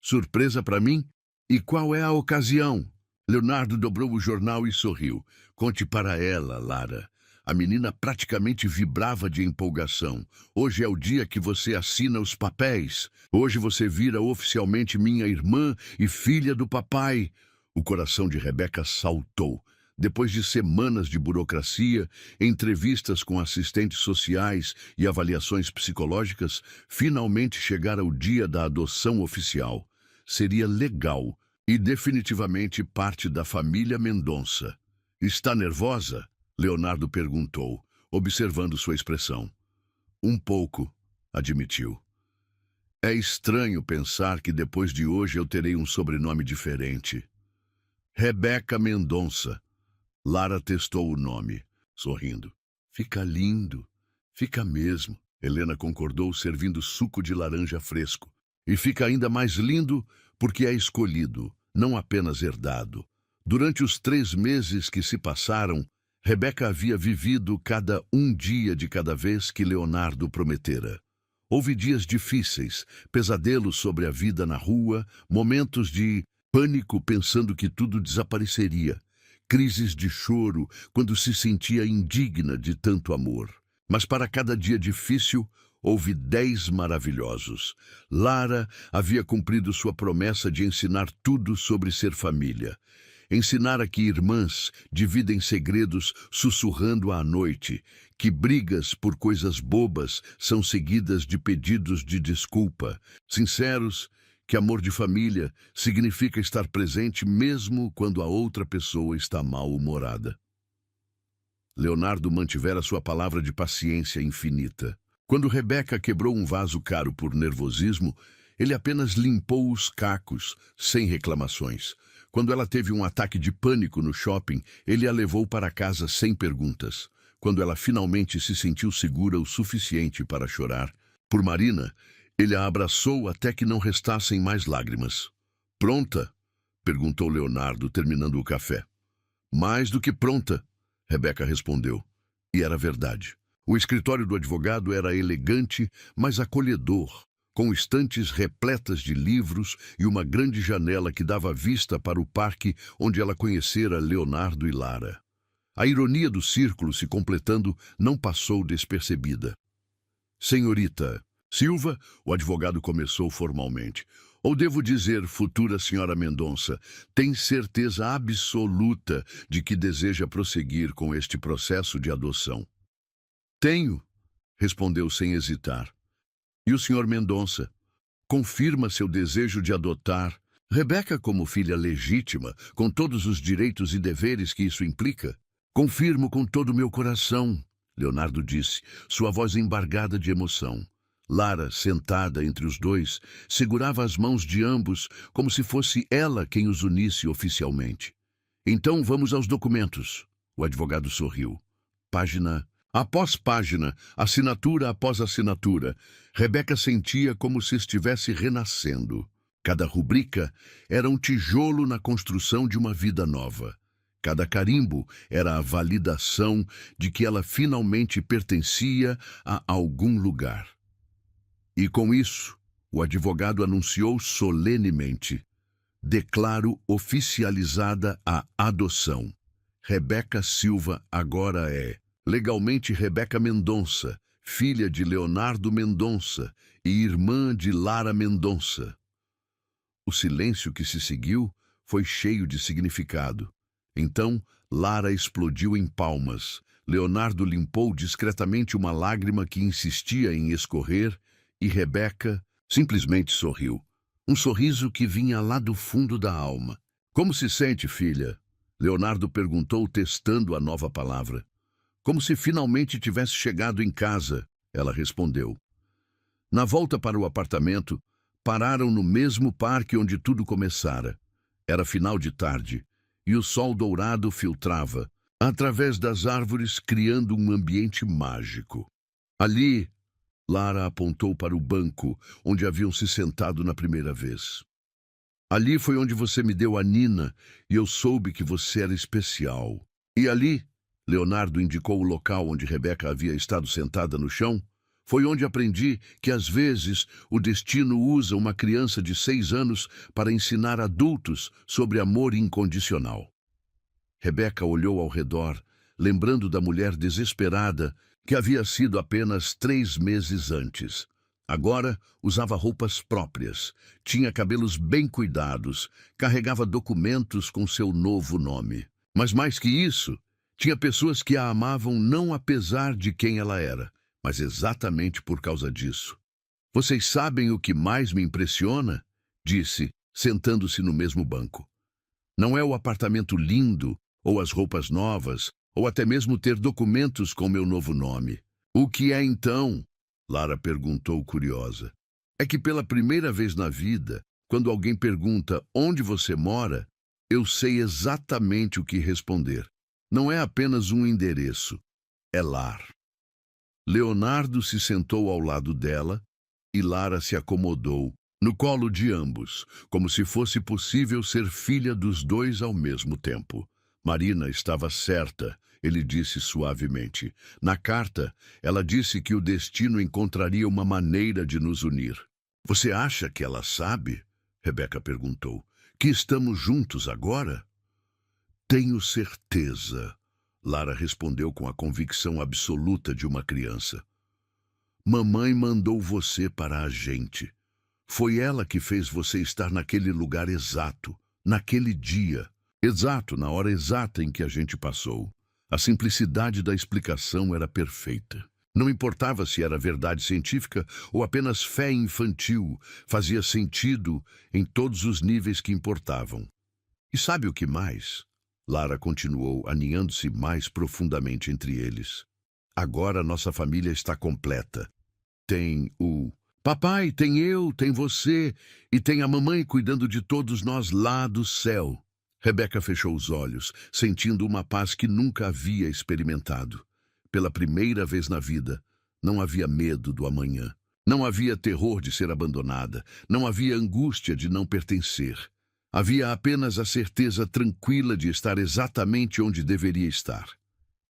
"Surpresa para mim? E qual é a ocasião?" Leonardo dobrou o jornal e sorriu. "Conte para ela, Lara." A menina praticamente vibrava de empolgação. "Hoje é o dia que você assina os papéis. Hoje você vira oficialmente minha irmã e filha do papai." O coração de Rebeca saltou. Depois de semanas de burocracia, entrevistas com assistentes sociais e avaliações psicológicas, finalmente chegara o dia da adoção oficial. Seria legal e definitivamente parte da família Mendonça. "Está nervosa?" Leonardo perguntou, observando sua expressão. "Um pouco", admitiu. "É estranho pensar que depois de hoje eu terei um sobrenome diferente." "Rebeca Mendonça." Lara testou o nome, sorrindo. "Fica lindo. Fica mesmo." Helena concordou, servindo suco de laranja fresco. "E fica ainda mais lindo porque é escolhido, não apenas herdado." Durante os 3 meses que se passaram, Rebeca havia vivido cada um dia de cada vez que Leonardo prometera. Houve dias difíceis, pesadelos sobre a vida na rua, momentos de pânico pensando que tudo desapareceria, crises de choro quando se sentia indigna de tanto amor. Mas para cada dia difícil, houve 10 maravilhosos. Lara havia cumprido sua promessa de ensinar tudo sobre ser família. Ensinara que irmãs dividem segredos sussurrando à noite, que brigas por coisas bobas são seguidas de pedidos de desculpa, sinceros, que amor de família significa estar presente mesmo quando a outra pessoa está mal-humorada. Leonardo mantivera sua palavra de paciência infinita. Quando Rebeca quebrou um vaso caro por nervosismo, ele apenas limpou os cacos, sem reclamações. Quando ela teve um ataque de pânico no shopping, ele a levou para casa sem perguntas. Quando ela finalmente se sentiu segura o suficiente para chorar, por Marina, ele a abraçou até que não restassem mais lágrimas. "Pronta?" perguntou Leonardo, terminando o café. "Mais do que pronta", Rebeca respondeu. E era verdade. O escritório do advogado era elegante, mas acolhedor, com estantes repletas de livros e uma grande janela que dava vista para o parque onde ela conhecera Leonardo e Lara. A ironia do círculo se completando não passou despercebida. "Senhorita Silva", o advogado começou formalmente. "Ou devo dizer, futura senhora Mendonça, tem certeza absoluta de que deseja prosseguir com este processo de adoção?" "Tenho", respondeu sem hesitar. "E o senhor Mendonça confirma seu desejo de adotar Rebeca como filha legítima, com todos os direitos e deveres que isso implica?" "Confirmo com todo o meu coração", Leonardo disse, sua voz embargada de emoção. Lara, sentada entre os dois, segurava as mãos de ambos como se fosse ela quem os unisse oficialmente. "Então vamos aos documentos." O advogado sorriu. Página após página, assinatura após assinatura, Rebeca sentia como se estivesse renascendo. Cada rubrica era um tijolo na construção de uma vida nova. Cada carimbo era a validação de que ela finalmente pertencia a algum lugar. E com isso, o advogado anunciou solenemente: "Declaro oficializada a adoção. Rebeca Silva agora é legalmente Rebeca Mendonça, filha de Leonardo Mendonça e irmã de Lara Mendonça." O silêncio que se seguiu foi cheio de significado. Então, Lara explodiu em palmas, Leonardo limpou discretamente uma lágrima que insistia em escorrer e Rebeca simplesmente sorriu. Um sorriso que vinha lá do fundo da alma. Como se sente, filha? Leonardo perguntou, testando a nova palavra. Como se finalmente tivesse chegado em casa, ela respondeu. Na volta para o apartamento, pararam no mesmo parque onde tudo começara. Era final de tarde, e o sol dourado filtrava, através das árvores, criando um ambiente mágico. Ali, Lara apontou para o banco onde haviam se sentado na primeira vez. Ali foi onde você me deu a Nina e eu soube que você era especial. E ali, Leonardo indicou o local onde Rebeca havia estado sentada no chão, foi onde aprendi que às vezes o destino usa uma criança de 6 anos para ensinar adultos sobre amor incondicional. Rebeca olhou ao redor, lembrando da mulher desesperada que havia sido apenas 3 meses antes. Agora usava roupas próprias, tinha cabelos bem cuidados, carregava documentos com seu novo nome. Mas mais que isso, tinha pessoas que a amavam não apesar de quem ela era, mas exatamente por causa disso. Vocês sabem o que mais me impressiona? Disse, sentando-se no mesmo banco. Não é o apartamento lindo, ou as roupas novas, ou até mesmo ter documentos com meu novo nome. O que é então? Lara perguntou curiosa. É que pela primeira vez na vida, quando alguém pergunta onde você mora, eu sei exatamente o que responder. Não é apenas um endereço, é lar. Leonardo se sentou ao lado dela e Lara se acomodou no colo de ambos, como se fosse possível ser filha dos dois ao mesmo tempo. Marina estava certa, ele disse suavemente. Na carta, ela disse que o destino encontraria uma maneira de nos unir. Você acha que ela sabe? Rebeca perguntou. Que estamos juntos agora? Tenho certeza. Lara respondeu com a convicção absoluta de uma criança. Mamãe mandou você para a gente. Foi ela que fez você estar naquele lugar exato, naquele dia. Exato, na hora exata em que a gente passou. A simplicidade da explicação era perfeita. Não importava se era verdade científica ou apenas fé infantil, fazia sentido em todos os níveis que importavam. E sabe o que mais? Lara continuou, aninhando-se mais profundamente entre eles. Agora nossa família está completa. Tem o papai, tem eu, tem você e tem a mamãe cuidando de todos nós lá do céu. Rebeca fechou os olhos, sentindo uma paz que nunca havia experimentado. Pela primeira vez na vida, não havia medo do amanhã. Não havia terror de ser abandonada. Não havia angústia de não pertencer. Havia apenas a certeza tranquila de estar exatamente onde deveria estar.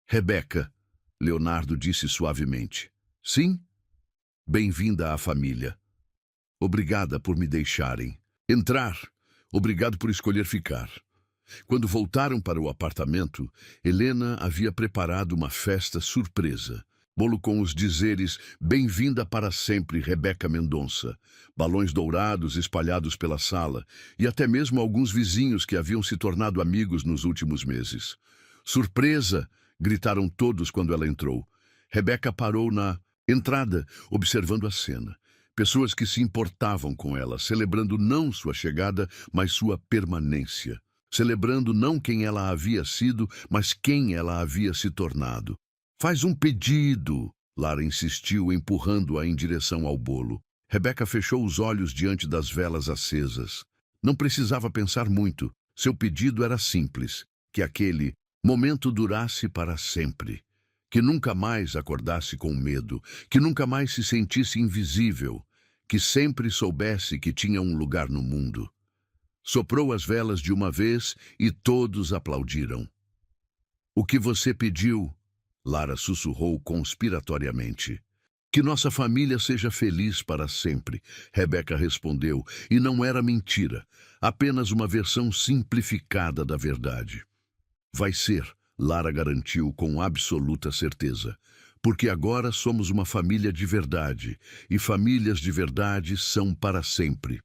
Rebeca, Leonardo disse suavemente. Sim? Bem-vinda à família. Obrigada por me deixarem entrar. Obrigado por escolher ficar. Quando voltaram para o apartamento, Helena havia preparado uma festa surpresa. Bolo com os dizeres "Bem-vinda para sempre, Rebeca Mendonça", balões dourados espalhados pela sala e até mesmo alguns vizinhos que haviam se tornado amigos nos últimos meses. "Surpresa!" gritaram todos quando ela entrou. Rebeca parou na entrada, observando a cena. Pessoas que se importavam com ela, celebrando não sua chegada, mas sua permanência. Celebrando não quem ela havia sido, mas quem ela havia se tornado. "Faz um pedido", Lara insistiu, empurrando-a em direção ao bolo. Rebeca fechou os olhos diante das velas acesas. Não precisava pensar muito. Seu pedido era simples, que aquele momento durasse para sempre. Que nunca mais acordasse com medo, que nunca mais se sentisse invisível, que sempre soubesse que tinha um lugar no mundo. Soprou as velas de uma vez e todos aplaudiram. "O que você pediu?" Lara sussurrou conspiratoriamente. "Que nossa família seja feliz para sempre", Rebeca respondeu, e não era mentira, apenas uma versão simplificada da verdade. "Vai ser", Lara garantiu com absoluta certeza, "porque agora somos uma família de verdade, e famílias de verdade são para sempre."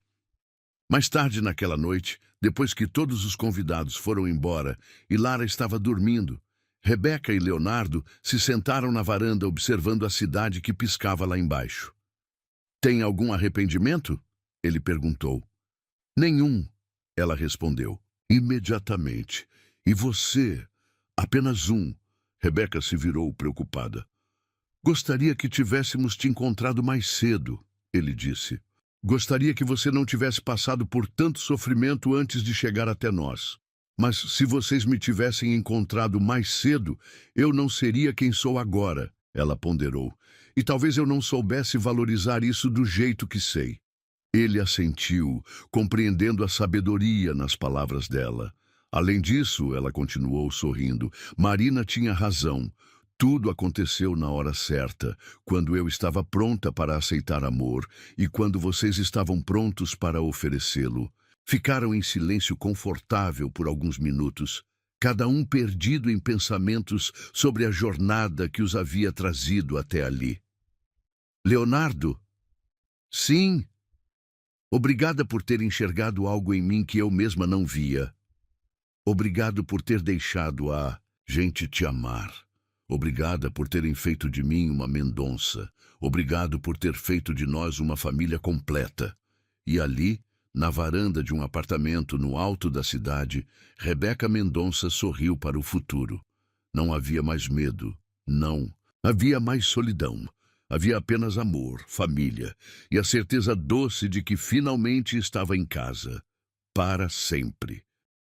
Mais tarde naquela noite, depois que todos os convidados foram embora e Lara estava dormindo, Rebeca e Leonardo se sentaram na varanda observando a cidade que piscava lá embaixo. Tem algum arrependimento? Ele perguntou. Nenhum, ela respondeu. Imediatamente. E você? Apenas um. Rebeca se virou preocupada. Gostaria que tivéssemos te encontrado mais cedo, ele disse. Gostaria que você não tivesse passado por tanto sofrimento antes de chegar até nós. Mas se vocês me tivessem encontrado mais cedo, eu não seria quem sou agora, ela ponderou. E talvez eu não soubesse valorizar isso do jeito que sei. Ele assentiu, compreendendo a sabedoria nas palavras dela. Além disso, ela continuou sorrindo, Marina tinha razão. Tudo aconteceu na hora certa, quando eu estava pronta para aceitar amor e quando vocês estavam prontos para oferecê-lo. Ficaram em silêncio confortável por alguns minutos, cada um perdido em pensamentos sobre a jornada que os havia trazido até ali. Leonardo? Sim. Obrigada por ter enxergado algo em mim que eu mesma não via. Obrigado por ter deixado a gente te amar. Obrigada por terem feito de mim uma Mendonça. Obrigado por ter feito de nós uma família completa. E ali, na varanda de um apartamento no alto da cidade, Rebeca Mendonça sorriu para o futuro. Não havia mais medo. Não. Havia mais solidão. Havia apenas amor, família e a certeza doce de que finalmente estava em casa. Para sempre.